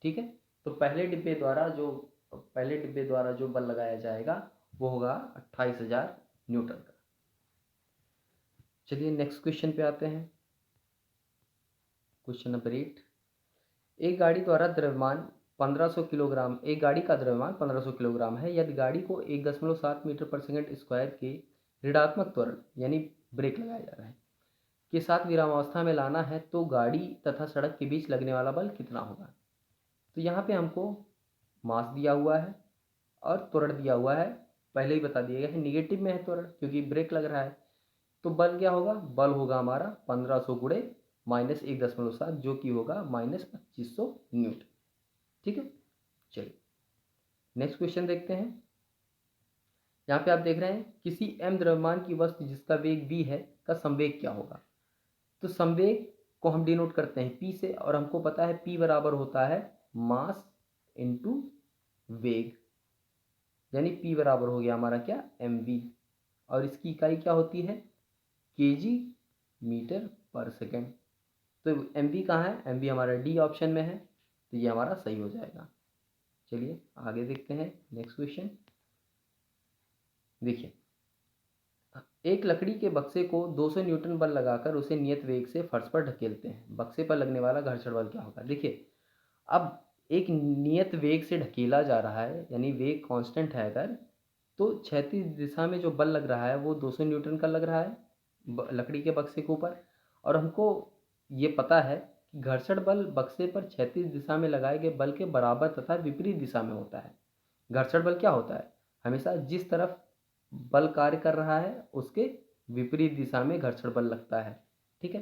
A: ठीक है, तो पहले डिब्बे द्वारा जो बल लगाया जाएगा वो होगा 28000 न्यूटन का। चलिए नेक्स्ट क्वेश्चन पे आते हैं। क्वेश्चन नंबर 8, एक गाड़ी द्वारा द्रव्यमान 1500 किलोग्राम एक गाड़ी का द्रव्यमान 1500 किलोग्राम है। यदि गाड़ी को 1.7 मीटर पर सेकंड स्क्वायर के ऋणात्मक त्वरण यानी ब्रेक लगाया जा रहा है के साथ विरामावस्था में लाना है तो गाड़ी तथा सड़क के बीच लगने वाला बल कितना होगा। तो यहाँ पे हमको मास दिया हुआ है और त्वरण दिया हुआ है, पहले ही बता दिया गया है, निगेटिव में है त्वरण क्योंकि ब्रेक लग रहा है। तो बल क्या होगा, बल होगा हमारा 1500 गुणे -1.7 जो कि होगा -2500 न्यूटन। ठीक है, चलिए नेक्स्ट क्वेश्चन देखते हैं। यहाँ पे आप देख रहे हैं किसी m द्रव्यमान की वस्तु जिसका वेग v है का संवेग क्या होगा। तो संवेग को हम डिनोट करते हैं p से और हमको पता है p बराबर होता है मास इनटू वेग, यानी p बराबर हो गया हमारा क्या mv, और इसकी इकाई क्या होती है kg मीटर पर सेकेंड। तो mv कहाँ है, mv हमारा डी ऑप्शन में है, तो ये हमारा सही हो जाएगा। चलिए आगे देखते हैं नेक्स्ट क्वेश्चन। देखिए, एक लकड़ी के बक्से को 200 न्यूटन बल लगाकर उसे नियत वेग से फर्श पर ढकेलते हैं, बक्से पर लगने वाला घर्षण बल क्या होगा। देखिए, अब एक नियत वेग से ढकेला जा रहा है यानी वेग कांस्टेंट है अगर, तो क्षैतिज दिशा में जो बल लग रहा है वो 200 न्यूटन का लग रहा है लकड़ी के बक्से के ऊपर, और हमको ये पता है कि घर्षण बल बक्से पर क्षैतिज दिशा में लगाए गए बल के बराबर तथा विपरीत दिशा में होता है। घर्षण बल क्या होता है, हमेशा जिस तरफ बल कार्य कर रहा है उसके विपरीत दिशा में घर्षण बल लगता है। ठीक है,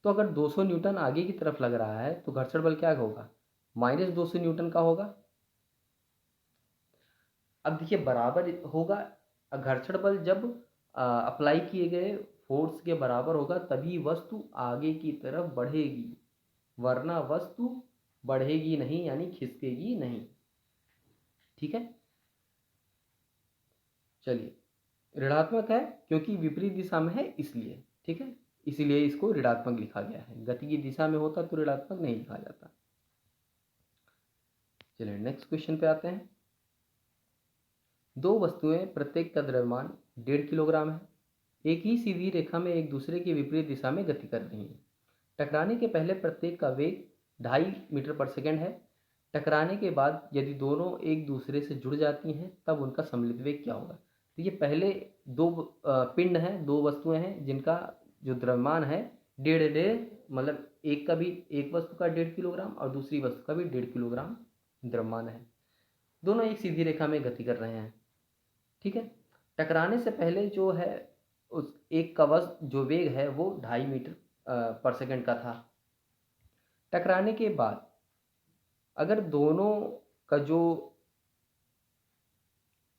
A: तो अगर 200 न्यूटन आगे की तरफ लग रहा है तो घर्षण बल क्या होगा, -200 न्यूटन का होगा। अब देखिए बराबर होगा, घर्षण बल जब अप्लाई किए गए फोर्स के बराबर होगा तभी वस्तु आगे की तरफ बढ़ेगी, वरना वस्तु बढ़ेगी नहीं यानी खिसकेगी नहीं। ठीक है, चलिए ऋणात्मक है क्योंकि विपरीत दिशा में है इसलिए, ठीक है, इसीलिए इसको ऋणात्मक लिखा गया है। गति की दिशा में होता तो ऋणात्मक नहीं लिखा जाता। चलिए नेक्स्ट क्वेश्चन पे आते हैं। दो वस्तुएं प्रत्येक का द्रव्यमान 1.5 किलोग्राम है, एक ही सीधी रेखा में एक दूसरे के विपरीत दिशा में गति कर रही हैं। टकराने के पहले प्रत्येक का वेग 2.5 मीटर पर सेकंड है। टकराने के बाद यदि दोनों एक दूसरे से जुड़ जाती हैं तब उनका सम्मिलित वेग क्या होगा। तो ये पहले दो पिंड हैं, दो वस्तुएं हैं जिनका जो द्रव्यमान है 1.5 मतलब एक का भी, एक वस्तु का 1.5 किलोग्राम और दूसरी वस्तु का भी 1.5 किलोग्राम द्रव्यमान है। दोनों एक सीधी रेखा में गति कर रहे हैं। ठीक है, टकराने से पहले जो है उस एक का वस्तु जो वेग है वो 2.5 मीटर पर सेकंड का था। टकराने के बाद अगर दोनों का जो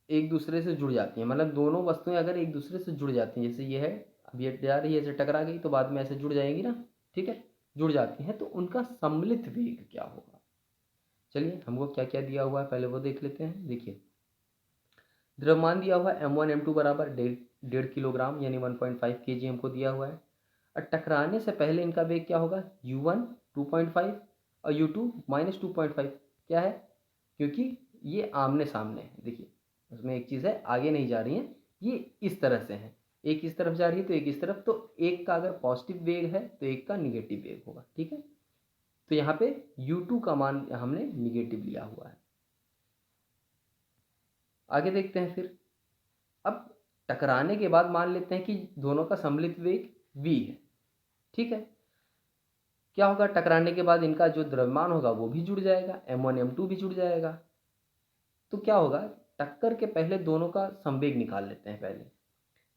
A: एक दूसरे से जुड़ जाती हैं, मतलब दोनों वस्तुएं अगर एक दूसरे से जुड़ जाती हैं, जैसे ये है अब ये जा रही है ऐसे टकरा गई तो बाद में ऐसे जुड़ जाएंगी ना, ठीक है, जुड़ जाती हैं, तो उनका सम्मिलित वेग क्या होगा। चलिए हमको क्या क्या दिया हुआ है पहले वो देख लेते हैं। देखिए, द्रव्यमान दिया हुआ है m1 m2 बराबर 1.5 किलोग्राम यानी 1.5 kg हमको दिया हुआ है। और टकराने से पहले इनका वेग क्या होगा, u1 2.5 और u2 -2.5। क्या है, क्योंकि ये आमने सामने है। देखिए उसमें एक चीज़ है, आगे नहीं जा रही हैं, ये इस तरह से है, एक इस तरफ जा रही है तो एक इस तरफ, तो एक का अगर पॉजिटिव वेग है तो एक का निगेटिव वेग होगा। ठीक है, तो यहाँ पे u2 का मान हमने निगेटिव लिया हुआ है। आगे देखते हैं फिर। अब टकराने के बाद मान लेते हैं कि दोनों का सम्मिलित वेग v है। ठीक है, क्या होगा, टकराने के बाद इनका जो द्रव्यमान होगा वो भी जुड़ जाएगा, m1 m2 भी जुड़ जाएगा। तो क्या होगा, टक्कर के पहले दोनों का संवेग निकाल लेते हैं पहले,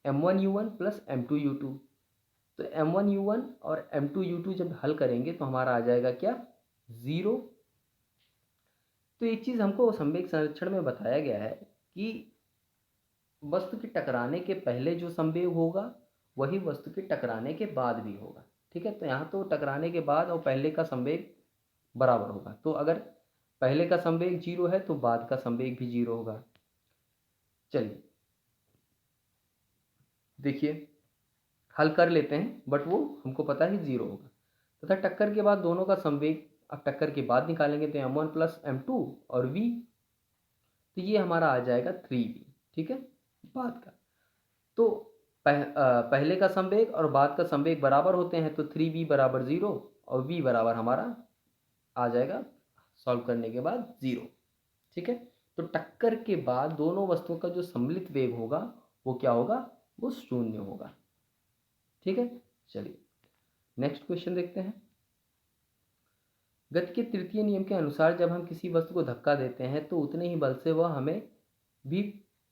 A: m1u1 प्लस m2u2। तो m1u1 और m2u2 जब हल करेंगे तो हमारा आ जाएगा क्या, 0। तो एक चीज़ हमको संवेग संरक्षण में बताया गया है कि वस्तु के टकराने के पहले जो संवेग होगा वही वस्तु के टकराने के बाद भी होगा। ठीक है, तो यहाँ तो टकराने के बाद और पहले का संवेग बराबर होगा, तो अगर पहले का संवेग 0 है तो बाद का संवेग भी 0 होगा। चलिए देखिए हल कर लेते हैं, बट वो हमको पता है 0 होगा तथा टक्कर के बाद दोनों का संवेग अब टक्कर के बाद निकालेंगे तो m1 प्लस m2 और v, तो ये हमारा आ जाएगा 3v। ठीक है, बाद का तो पहले का संवेग और बाद का संवेग बराबर होते हैं तो 3v बराबर 0 और v बराबर हमारा आ जाएगा सॉल्व करने के बाद 0। ठीक है, तो टक्कर के बाद दोनों वस्तुओं का जो सम्मिलित वेग होगा वो क्या होगा, वो 0 होगा। ठीक है, चलिए नेक्स्ट क्वेश्चन देखते हैं। गति के तृतीय नियम के अनुसार जब हम किसी वस्तु को धक्का देते हैं तो उतने ही बल से वह हमें भी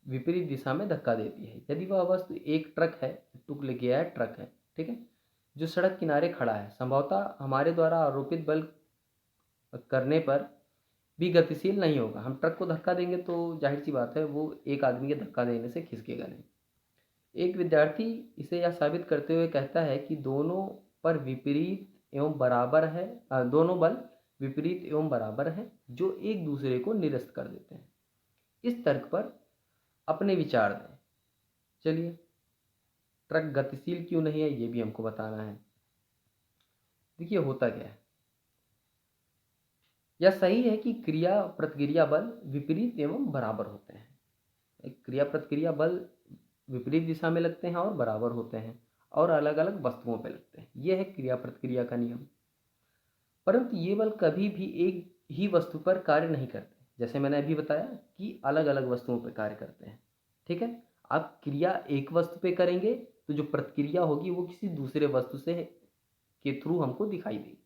A: विपरीत दिशा में धक्का देती है। यदि वह वस्तु एक ट्रक है, टुक लिख गया है ट्रक है, ठीक है, जो सड़क किनारे खड़ा है, संभवतः हमारे द्वारा आरोपित बल करने पर भी गतिशील नहीं होगा। हम ट्रक को धक्का देंगे तो जाहिर सी बात है वो एक आदमी के धक्का देने से खिसकेगा नहीं। एक विद्यार्थी इसे यह साबित करते हुए कहता है कि दोनों पर विपरीत एवं बराबर है, दोनों बल विपरीत एवं बराबर हैं जो एक दूसरे को निरस्त कर देते हैं। इस तर्क पर अपने विचार दें। चलिए, ट्रक गतिशील क्यों नहीं है ये भी हमको बताना है। देखिए होता क्या है, यह सही है कि क्रिया प्रतिक्रिया बल विपरीत एवं बराबर होते हैं। क्रिया प्रतिक्रिया बल विपरीत दिशा में लगते हैं और बराबर होते हैं और अलग अलग वस्तुओं पर लगते हैं। यह है क्रिया प्रतिक्रिया का नियम। परंतु ये बल कभी भी एक ही वस्तु पर कार्य नहीं करते, जैसे मैंने अभी बताया कि अलग अलग वस्तुओं पर कार्य करते हैं। ठीक है, आप क्रिया एक वस्तु पे करेंगे तो जो प्रतिक्रिया होगी वो किसी दूसरे वस्तु से के थ्रू हमको दिखाई देगी।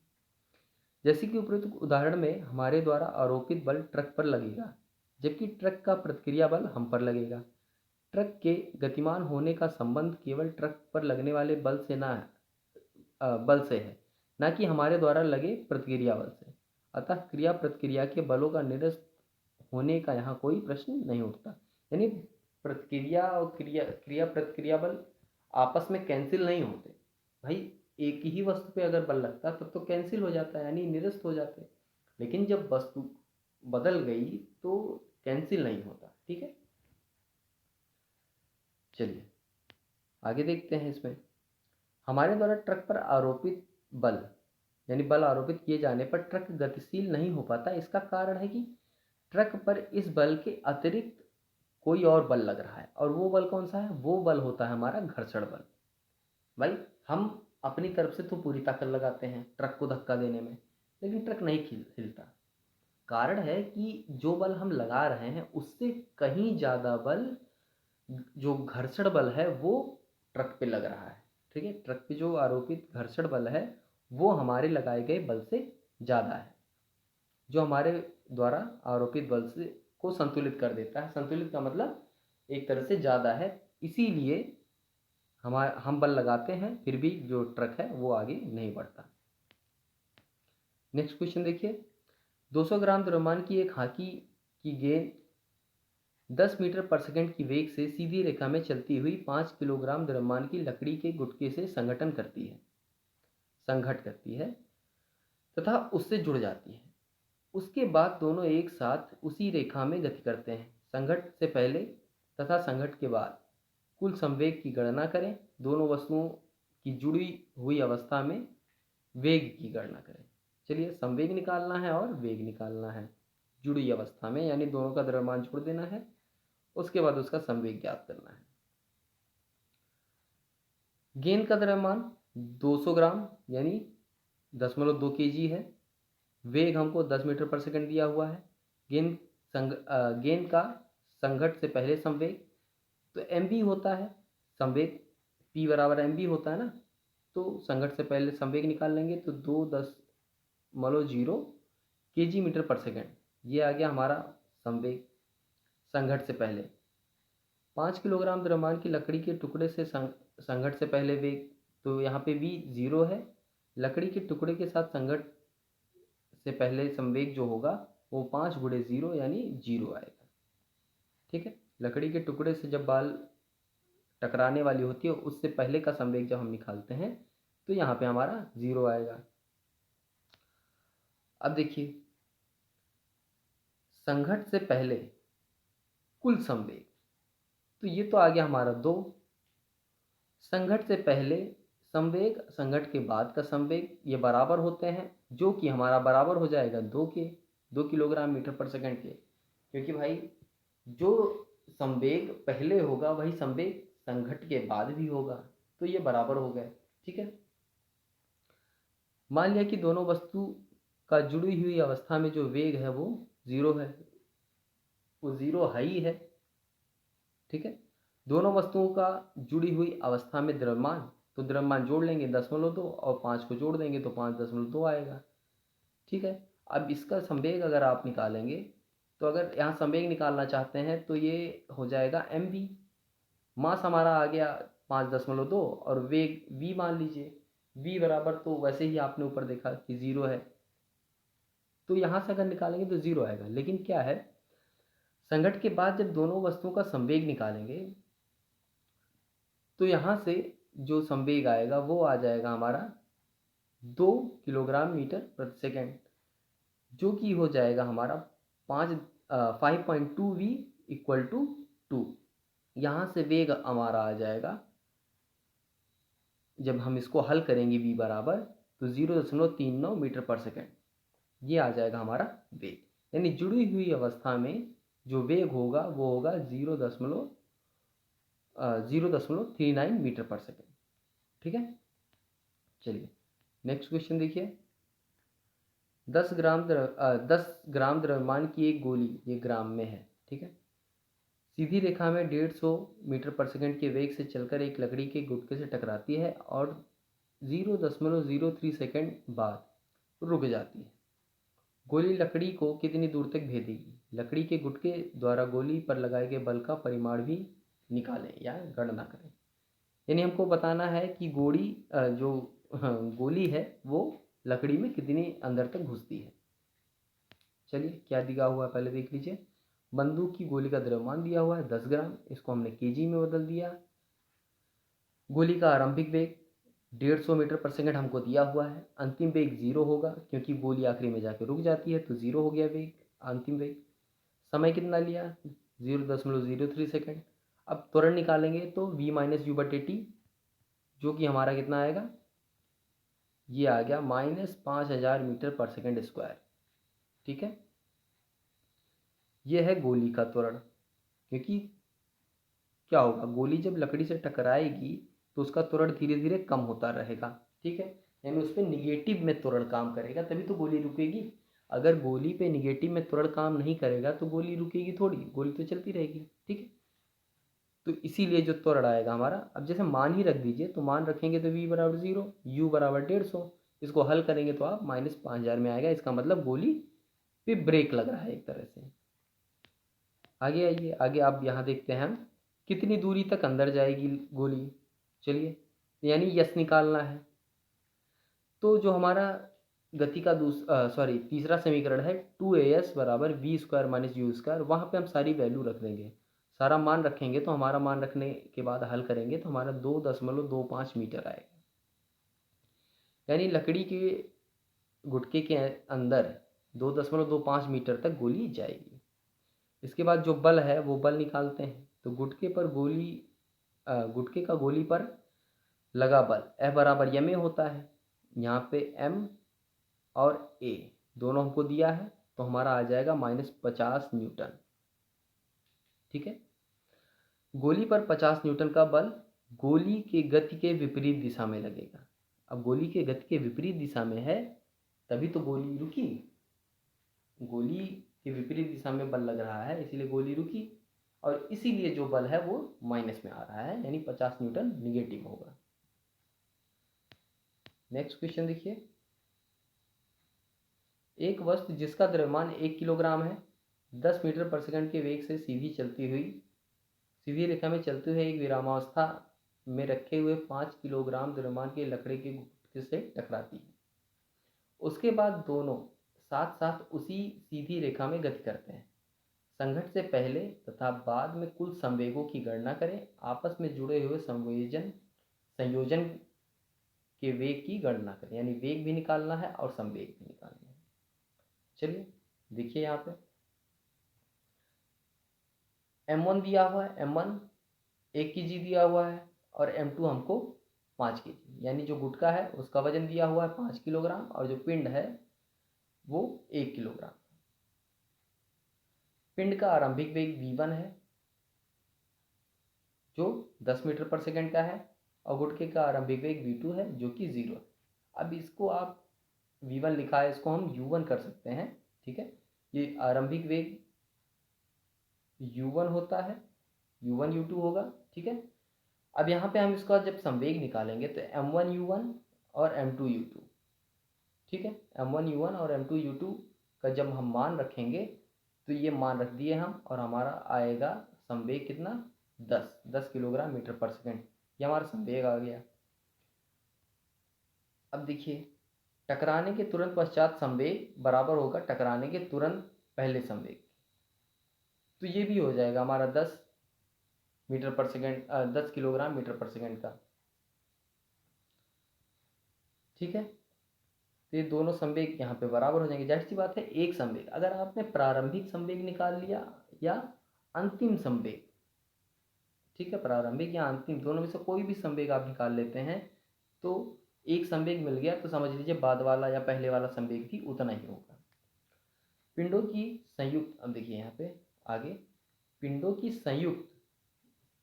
A: जैसे कि उपरोक्त उदाहरण में हमारे द्वारा आरोपित बल ट्रक पर लगेगा, जबकि ट्रक का प्रतिक्रिया बल हम पर लगेगा। ट्रक के गतिमान होने का संबंध केवल ट्रक पर लगने वाले बल से बल से है, न कि हमारे द्वारा लगे प्रतिक्रिया बल से। अतः क्रिया प्रतिक्रिया के बलों का निरस्त होने का यहाँ कोई प्रश्न नहीं उठता। यानी प्रतिक्रिया और क्रिया प्रतिक्रिया बल आपस में कैंसिल नहीं होते भाई। एक ही वस्तु पे अगर बल लगता तब तो कैंसिल हो जाता है, यानी निरस्त हो जाते। लेकिन जब वस्तु बदल गई तो कैंसिल नहीं होता। ठीक है, चलिए आगे देखते हैं। इसमें हमारे द्वारा ट्रक पर आरोपित बल यानी बल आरोपित किए जाने पर ट्रक गतिशील नहीं हो पाता। इसका कारण है कि ट्रक पर इस बल के अतिरिक्त कोई और बल लग रहा है, और वो बल कौन सा है, वो बल होता है हमारा घर्षण बल। भाई हम अपनी तरफ से तो पूरी ताकत लगाते हैं ट्रक को धक्का देने में, लेकिन ट्रक नहीं हिलता। कारण है कि जो बल हम लगा रहे हैं उससे कहीं ज़्यादा बल, जो घर्षण बल है, वो ट्रक पे लग रहा है। ठीक है, ट्रक पे जो आरोपित घर्षण बल है वो हमारे लगाए गए बल से ज़्यादा है, जो हमारे द्वारा आरोपित बल से को संतुलित कर देता है। संतुलित का मतलब एक तरह से ज़्यादा है, इसीलिए हम बल लगाते हैं फिर भी जो ट्रक है वो आगे नहीं बढ़ता। नेक्स्ट क्वेश्चन देखिए। 200 ग्राम द्रव्यमान की एक हॉकी की गेंद 10 मीटर पर सेकंड की वेग से सीधी रेखा में चलती हुई 5 किलोग्राम द्रव्यमान की लकड़ी के गुटके से संघट करती है तथा उससे जुड़ जाती है। उसके बाद दोनों एक साथ उसी रेखा में गति करते हैं। संघट से पहले तथा संघट के बाद कुल संवेग की गणना करें। दोनों वस्तुओं की जुड़ी हुई अवस्था में वेग की गणना करें। चलिए, संवेग निकालना है और वेग निकालना है जुड़ी अवस्था में, यानी दोनों का द्रव्यमान जोड़ देना है, उसके बाद उसका संवेग ज्ञात करना है। गेंद का द्रव्यमान 200 ग्राम यानी 0.2 kg है। वेग हमको 10 मीटर पर सेकंड दिया हुआ है। गेंद का संघट से पहले संवेग तो mv होता है, संवेग p बराबर mv होता है ना, तो संघट से पहले संवेग निकाल लेंगे तो 2.0 kg मीटर पर सेकंड, ये आ गया हमारा संवेग संघट से पहले। 5 किलोग्राम द्रव्यमान की लकड़ी के टुकड़े से संघट से पहले वेग, तो यहाँ पे भी 0 है। लकड़ी के टुकड़े के साथ संघट से पहले संवेग जो होगा वो 5 गुणे 0 यानी 0 आएगा। ठीक है, लकड़ी के टुकड़े से जब बाल टकराने वाली होती है उससे पहले का संवेग जब हम निकालते हैं तो यहाँ पे हमारा 0 आएगा। अब देखिए, संघट से पहले कुल संवेग, तो ये तो आ गया हमारा 2। संघट से पहले संवेग, संघट के बाद का संवेग, ये बराबर होते हैं, जो कि हमारा बराबर हो जाएगा 2 किलोग्राम मीटर पर सेकंड के, क्योंकि भाई जो संवेग पहले होगा वही संवेग संघट के बाद भी होगा, तो ये बराबर हो गए। ठीक है, मान लिया कि दोनों वस्तु का जुड़ी हुई अवस्था में जो वेग है वो 0 है, वो 0 है ही है। ठीक है, दोनों वस्तुओं का जुड़ी हुई अवस्था में द्रव्यमान, तो द्रव्यमान जोड़ लेंगे 0.2 और 5 को जोड़ देंगे तो 5.2 आएगा। ठीक है, अब इसका संवेग अगर आप निकालेंगे तो अगर यहाँ संवेग निकालना चाहते हैं तो ये हो जाएगा mv। मास हमारा आ गया 5.2 और वेग v मान लीजिए, v बराबर तो वैसे ही आपने ऊपर देखा कि 0 है, तो यहाँ से अगर निकालेंगे तो 0 आएगा। लेकिन क्या है, संघट्ट के बाद जब दोनों वस्तुओं का संवेग निकालेंगे तो यहाँ से जो संवेग आएगा वो आ जाएगा हमारा 2 किलोग्राम मीटर प्रति सेकेंड, जो कि हो जाएगा हमारा 5.2 v इक्वल टू 2। यहाँ से वेग हमारा आ जाएगा, जब हम इसको हल करेंगे v बराबर, तो 0.39 मीटर पर सेकेंड, ये आ जाएगा हमारा वेग। यानी जुड़ी हुई अवस्था में जो वेग होगा वो होगा 0.39 मीटर पर सेकेंड। ठीक है, चलिए नेक्स्ट क्वेश्चन देखिए। 10 ग्राम द्रव्यमान की एक गोली, ये ग्राम में है, ठीक है, सीधी रेखा में 150 मीटर पर सेकंड के वेग से चलकर एक लकड़ी के गुटके से टकराती है और 0.03 सेकंड बाद रुक जाती है। गोली लकड़ी को कितनी दूर तक भेदेगी? लकड़ी के गुटके द्वारा गोली पर लगाए गए बल का परिमाण भी निकालें या गणना करें। यानी हमको बताना है कि गोली है वो लकड़ी में कितनी अंदर तक घुसती है। चलिए क्या दिया हुआ है पहले देख लीजिए। बंदूक की गोली का द्रव्यमान दिया हुआ है 10 ग्राम, इसको हमने केजी में बदल दिया। गोली का आरंभिक वेग 150 मीटर पर सेकंड हमको दिया हुआ है। अंतिम वेग 0 होगा क्योंकि गोली आखिरी में जाके रुक जाती है, तो 0 हो गया वेग, अंतिम वेग। समय कितना लिया? 0.03 सेकंड। अब त्वरण निकालेंगे तो v माइनस u/t, जो कि हमारा कितना आएगा, ये आ गया -5000 मीटर पर सेकंड स्क्वायर। ठीक है, ये है गोली का त्वरण। क्योंकि क्या होगा, गोली जब लकड़ी से टकराएगी तो उसका त्वरण धीरे धीरे कम होता रहेगा। ठीक है, यानी उस पर निगेटिव में त्वरण काम करेगा तभी तो गोली रुकेगी। अगर गोली पे निगेटिव में त्वरण काम नहीं करेगा तो गोली रुकेगी थोड़ी, गोली तो चलती रहेगी। ठीक है, तो इसीलिए जो त्वरण आएगा हमारा, अब जैसे मान ही रख दीजिए, तो मान रखेंगे तो v बराबर 0, u बराबर 150, इसको हल करेंगे तो आप -5000 में आएगा। इसका मतलब गोली पे ब्रेक लग रहा है एक तरह से। आगे आइए, आगे आप यहाँ देखते हैं हम कितनी दूरी तक अंदर जाएगी गोली। चलिए, यानी यस निकालना है। तो जो हमारा गति का तीसरा समीकरण है 2as बराबर v square minus u square, वहाँ पे हम सारी वैल्यू रख देंगे, सारा मान रखेंगे। तो हमारा मान रखने के बाद हल करेंगे तो हमारा 2.25 मीटर आएगा। यानी लकड़ी के गुटके के अंदर 2.25 मीटर तक गोली जाएगी। इसके बाद जो बल है वो बल निकालते हैं। तो गुटके का गोली पर लगा बल F बराबर m a होता है। यहाँ पे m और a दोनों हमको दिया है, तो हमारा आ जाएगा -50 न्यूटन। ठीक है, गोली पर 50 न्यूटन का बल गोली के गति के विपरीत दिशा में लगेगा। अब गोली के गति के विपरीत दिशा में है तभी तो गोली रुकी। गोली के विपरीत दिशा में बल लग रहा है इसीलिए गोली रुकी, और इसीलिए जो बल है वो माइनस में आ रहा है, यानी 50 न्यूटन निगेटिव होगा। नेक्स्ट क्वेश्चन देखिए। एक वस्तु जिसका द्रव्यमान 1 किलोग्राम है 10 मीटर पर सेकंड के वेग से सीधी रेखा में चलते हुए एक विरामावस्था में रखे हुए 5 किलोग्राम द्रव्यमान के लकड़ी के गुटके से टकराती है। उसके बाद दोनों साथ साथ उसी सीधी रेखा में गति करते हैं। संघट्ट से पहले तथा बाद में कुल संवेगों की गणना करें। आपस में जुड़े हुए संयोजन के वेग की गणना करें, यानी वेग भी निकालना है और संवेग भी निकालना है। चलिए देखिए, यहाँ पे m1 दिया हुआ है, m1 1 kg दिया हुआ है और m2 हमको 5 kg, यानी जो गुटका है उसका वजन दिया हुआ है 5 किलोग्राम और जो पिंड है वो 1 किलोग्राम। पिंड का आरंभिक वेग v1 है जो 10 मीटर पर सेकंड का है और गुटके का आरंभिक वेग v2 है जो कि 0 है। अब इसको आप v1 लिखा है, इसको हम u1 कर सकते हैं, ठीक है। ये आरंभिक वेग u1 होता है, u1 u2 होगा, ठीक है। अब यहाँ पे हम इसका जब संवेग निकालेंगे तो m1 u1 और m2 u2, ठीक है। m1 u1 और m2 u2 का जब हम मान रखेंगे तो ये मान रख दिए हम, और हमारा आएगा संवेग कितना, 10 किलोग्राम मीटर पर सेकेंड। ये हमारा संवेग आ गया। अब देखिए, टकराने के तुरंत पश्चात संवेग बराबर होगा टकराने के तुरंत पहले संवेग। तो ये भी हो जाएगा हमारा 10 मीटर पर सेकेंड, 10 किलोग्राम मीटर पर सेकेंड का, ठीक है। तो ये दोनों संवेग यहाँ पे बराबर हो जाएंगे। जाहिर सी बात है, एक संवेग अगर आपने प्रारंभिक संवेग निकाल लिया या अंतिम संवेग, ठीक है, प्रारंभिक या अंतिम दोनों में से कोई भी संवेग आप निकाल लेते हैं तो एक संवेग मिल गया, तो समझ लीजिए बाद वाला या पहले वाला संवेग भी उतना ही होगा। पिंडों की संयुक्त, अब देखिए यहाँ पे आगे, पिंडों की संयुक्त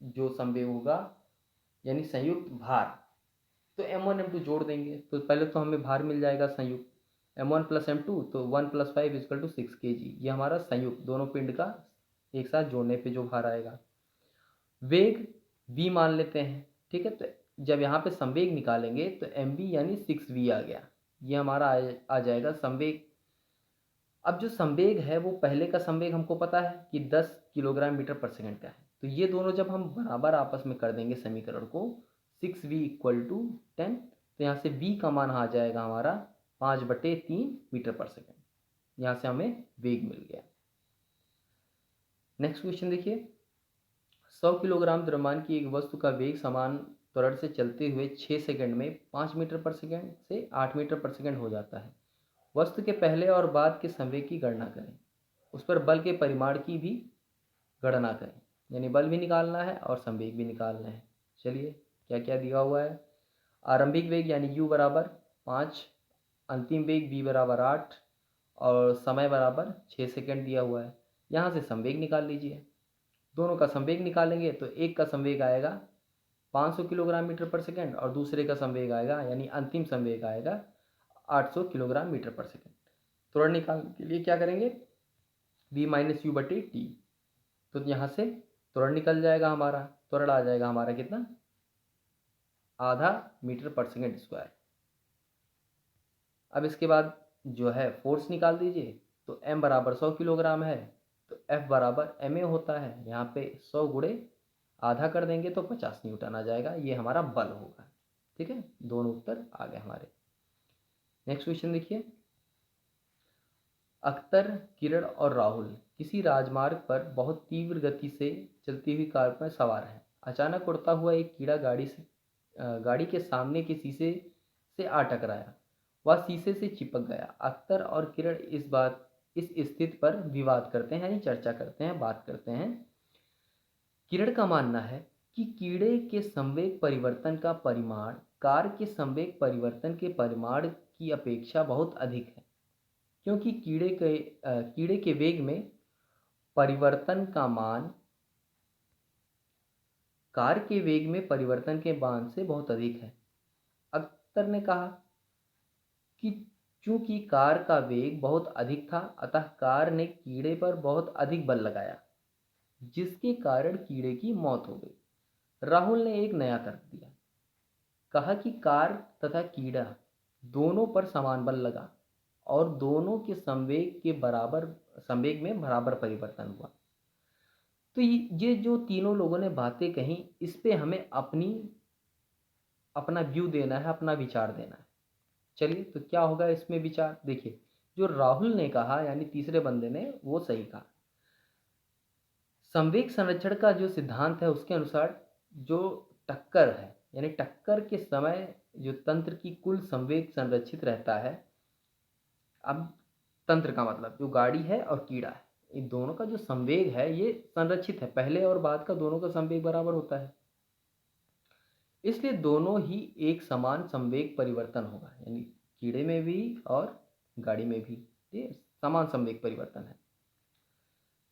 A: जो संवेग होगा यानी संयुक्त भार, तो m1 m2 जोड़ देंगे तो पहले तो हमें भार मिल जाएगा संयुक्त m1 प्लस m2, तो 1 प्लस 5 इक्वल टू 6 kg। ये हमारा संयुक्त दोनों पिंड का एक साथ जोड़ने पे जो भार आएगा। वेग v मान लेते हैं, ठीक है। तो जब यहाँ पे संवेग निकालेंगे तो mv यानी 6v आ गया, ये हमारा आ जाएगा संवेग। अब जो संवेग है वो पहले का संवेग हमको पता है कि 10 किलोग्राम मीटर पर सेकंड का है, तो ये दोनों जब हम बराबर आपस में कर देंगे समीकरण को, 6v इक्वल टू 10, तो यहाँ से v का मान आ जाएगा हमारा 5/3 मीटर पर सेकंड। यहाँ से हमें वेग मिल गया। नेक्स्ट क्वेश्चन देखिए, 100 किलोग्राम द्रव्यमान की एक वस्तु का वेग समान त्वरण से चलते हुए 6 सेकंड में 5 मीटर पर सेकंड से 8 मीटर पर सेकंड हो जाता है। वस्तु के पहले और बाद के संवेग की गणना करें, उस पर बल के परिमाण की भी गणना करें, यानी बल भी निकालना है और संवेग भी निकालना है। चलिए, क्या क्या दिया हुआ है। आरंभिक वेग यानी u बराबर 5, अंतिम वेग v बराबर 8 और समय बराबर 6 सेकंड दिया हुआ है। यहाँ से संवेग निकाल लीजिए। दोनों का संवेग निकालेंगे तो एक का संवेग आएगा 500 किलोग्राम मीटर पर सेकंड और दूसरे का संवेग आएगा यानी अंतिम संवेग आएगा 800 किलोग्राम मीटर पर सेकंड। त्वरण निकालने के लिए क्या करेंगे, v माइनस यू बटे टी, तो यहाँ से त्वरण निकल जाएगा हमारा, त्वरण आ जाएगा हमारा कितना, आधा मीटर पर सेकंड स्क्वायर। अब इसके बाद जो है फोर्स निकाल दीजिए, तो m बराबर 100 किलोग्राम है तो F बराबर ma होता है, यहाँ पे 100 गुणे आधा कर देंगे तो 50 न्यूटन आ जाएगा, ये हमारा बल होगा, ठीक है। दोनों उत्तर आ गए हमारे। नेक्स्ट क्वेश्चन देखिए, अख्तर, किरण और राहुल किसी राजमार्ग पर बहुत तीव्र गति से चलती हुई कार में सवार हैं। अचानक उड़ता हुआ एक कीड़ा गाड़ी के सामने के शीशे से आ टकराया, वह शीशे से चिपक गया। अख्तर और किरण इस स्थिति पर विवाद करते हैं, यानी चर्चा करते हैं, बात करते हैं। किरण का मानना है कि कीड़े के संवेग परिवर्तन का परिमाण कार के संवेग परिवर्तन के परिमाण की अपेक्षा बहुत अधिक है, क्योंकि कीड़े के वेग में परिवर्तन का मान कार के वेग में परिवर्तन के मान से बहुत अधिक है। अख्तर ने कहा कि चूंकि कार का वेग बहुत अधिक था, अतः कार ने कीड़े पर बहुत अधिक बल लगाया, जिसके कारण कीड़े की मौत हो गई। राहुल ने एक नया तर्क दिया, कहा कि कार तथा कीड़ा दोनों पर समान बल लगा और दोनों के संवेग में बराबर परिवर्तन हुआ। तो ये जो तीनों लोगों ने बातें कही, इस पे हमें अपना व्यू देना है, अपना विचार देना है। चलिए, तो क्या होगा इसमें विचार, देखिए। जो राहुल ने कहा यानी तीसरे बंदे ने, वो सही कहा। संवेग संरक्षण का जो सिद्धांत है उसके अनुसार जो टक्कर है यानी टक्कर के समय जो तंत्र की कुल संवेग संरक्षित रहता है। अब तंत्र का मतलब जो गाड़ी है और कीड़ा है, इन दोनों का जो संवेग है ये संरक्षित है, पहले और बाद का दोनों का संवेग बराबर होता है, इसलिए दोनों ही एक समान संवेग परिवर्तन होगा, यानी कीड़े में भी और गाड़ी में भी ये समान संवेग परिवर्तन है।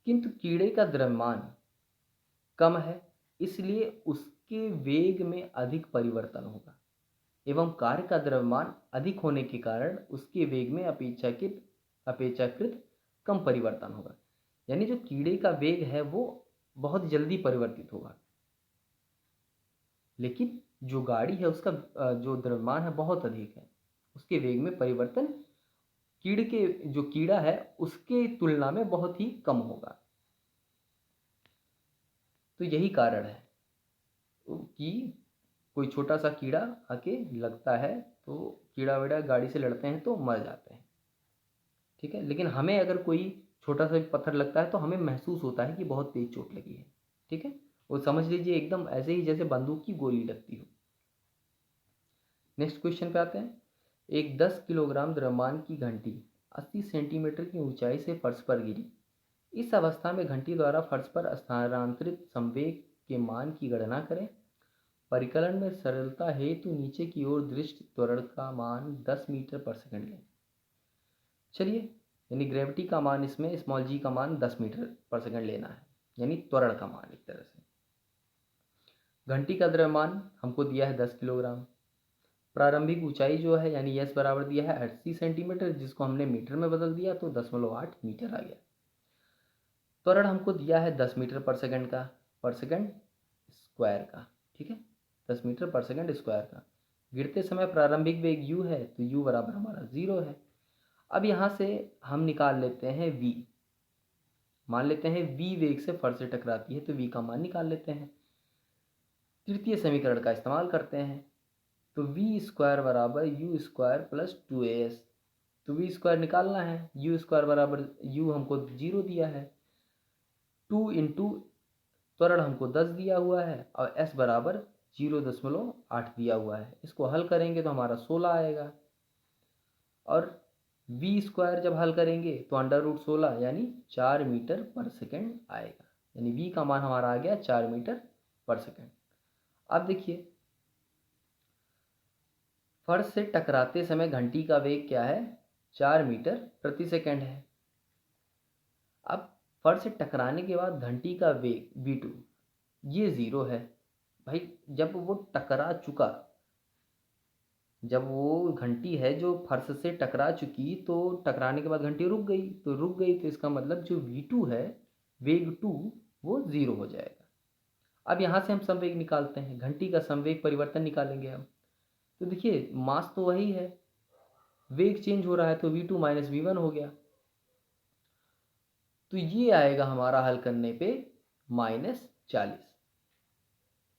A: किंतु कीड़े का द्रव्यमान कम है, इसलिए उसके वेग में अधिक परिवर्तन होगा। एवं कार्य का द्रव्यमान अधिक होने के कारण उसके वेग में अपेक्षाकृत कम परिवर्तन होगा। यानी जो कीड़े का वेग है वो बहुत जल्दी परिवर्तित होगा, लेकिन जो गाड़ी है उसका जो द्रव्यमान है बहुत अधिक है, उसके वेग में परिवर्तन कीड़ा है उसके तुलना में बहुत ही कम होगा। तो यही कारण है कि कोई छोटा सा कीड़ा आके लगता है तो कीड़ा वेड़ा गाड़ी से लड़ते हैं तो मर जाते हैं, ठीक है। लेकिन हमें अगर कोई छोटा सा भी पत्थर लगता है तो हमें महसूस होता है कि बहुत तेज चोट लगी है, ठीक है। वो समझ लीजिए एकदम ऐसे ही जैसे बंदूक की गोली लगती हो। नेक्स्ट क्वेश्चन पे आते हैं। एक 10 किलोग्राम द्रव्यमान की घंटी 80 सेंटीमीटर की ऊंचाई से फर्श पर गिरी। इस अवस्था में घंटी द्वारा फर्श पर स्थानांतरित संवेग के मान की गणना करें। परिकलन में सरलता हेतु नीचे की ओर दृष्टि त्वरण का मान 10 मीटर पर सेकंड लें। चलिए, यानी ग्रेविटी का मान इसमें स्मॉल जी का मान 10 मीटर पर सेकंड लेना है, यानी त्वरण का मान एक तरह से। घंटी का द्रव्यमान हमको दिया है 10 किलोग्राम। प्रारंभिक ऊंचाई जो है यानी यस बराबर दिया है 80 सेंटीमीटर, जिसको हमने मीटर में बदल दिया तो 10.8 मीटर आ गया। त्वरण हमको दिया है 10 मीटर पर सेकंड का, पर सेकंड स्क्वायर का, ठीक है, 10 मीटर पर सेकंड स्क्वायर का। गिरते समय प्रारंभिक वेग u है तो u बराबर हमारा 0 है। अब यहाँ से हम निकाल लेते हैं v। मान लेते हैं v वेग से फर्श से टकराती है तो v का मान निकाल लेते हैं। तृतीय समीकरण का इस्तेमाल करते हैं तो वी स्क्वायर बराबर यू स्क्वायर प्लस 2as। तो वी स्क्वायर निकालना है, यू स्क्वायर बराबर यू हमको 0 दिया है, 2 इंटू त्वरण हमको 10 दिया हुआ है और s बराबर 0.8 दिया हुआ है। इसको हल करेंगे तो हमारा 16 आएगा, और v स्क्वायर जब हल करेंगे तो √16 यानी 4 मीटर पर सेकंड आएगा। यानी v का मान हमारा आ गया 4 मीटर पर सेकंड। अब देखिए, फर्श से टकराते समय घंटी का वेग क्या है, 4 मीटर प्रति सेकंड है। अब फर्श से टकराने के बाद घंटी का वेग v2 ये 0 है। भाई जब वो टकरा चुका, जब वो घंटी है जो फर्श से टकरा चुकी तो टकराने के बाद घंटी रुक गई, तो इसका मतलब जो v2 है, वेग 2, वो 0 हो जाएगा। अब यहाँ से हम संवेग निकालते हैं, घंटी का संवेग परिवर्तन निकालेंगे हम। तो देखिए मास तो वही है, वेग चेंज हो रहा है तो v2 माइनस v1 हो गया। तो ये आएगा हमारा हल करने पे -40।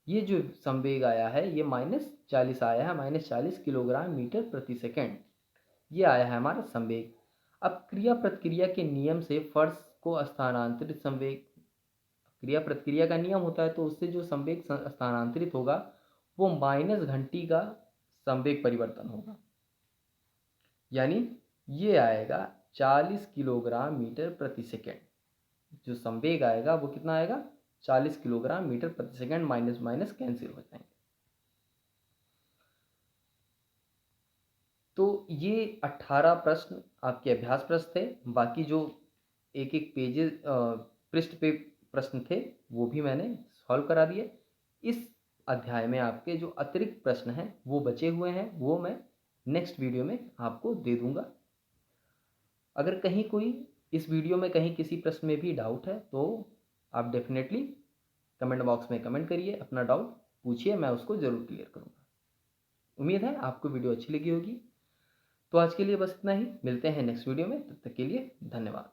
A: ये जो संवेग आया है ये -40 आया है, -40 किलोग्राम मीटर प्रति सेकंड ये आया है हमारा संवेग। अब क्रिया प्रतिक्रिया के नियम से फर्श को स्थानांतरित संवेग, क्रिया प्रतिक्रिया का नियम होता है तो उससे जो संवेग स्थानांतरित होगा वो माइनस घंटी का संवेग परिवर्तन होगा। यानी ये आएगा 40 किलोग्राम मीटर प्रति सेकंड। जो संवेग आएगा वो कितना आएगा, 40 किलोग्राम मीटर प्रति सेकंड। माइनस माइनस कैंसिल हो जाएंगे। तो ये 18 प्रश्न आपके अभ्यास प्रश्न थे। बाकी जो एक एक पेजेस पृष्ठ पे प्रश्न थे वो भी मैंने सॉल्व करा दिए। इस अध्याय में आपके जो अतिरिक्त प्रश्न हैं वो बचे हुए हैं, वो मैं नेक्स्ट वीडियो में आपको दे दूंगा। अगर कहीं कोई इस वीडियो में कहीं किसी प्रश्न में भी डाउट है तो आप डेफिनेटली कमेंट बॉक्स में कमेंट करिए, अपना डाउट पूछिए, मैं उसको ज़रूर क्लियर करूँगा। उम्मीद है आपको वीडियो अच्छी लगी होगी। तो आज के लिए बस इतना ही, मिलते हैं नेक्स्ट वीडियो में, तब तक के लिए धन्यवाद।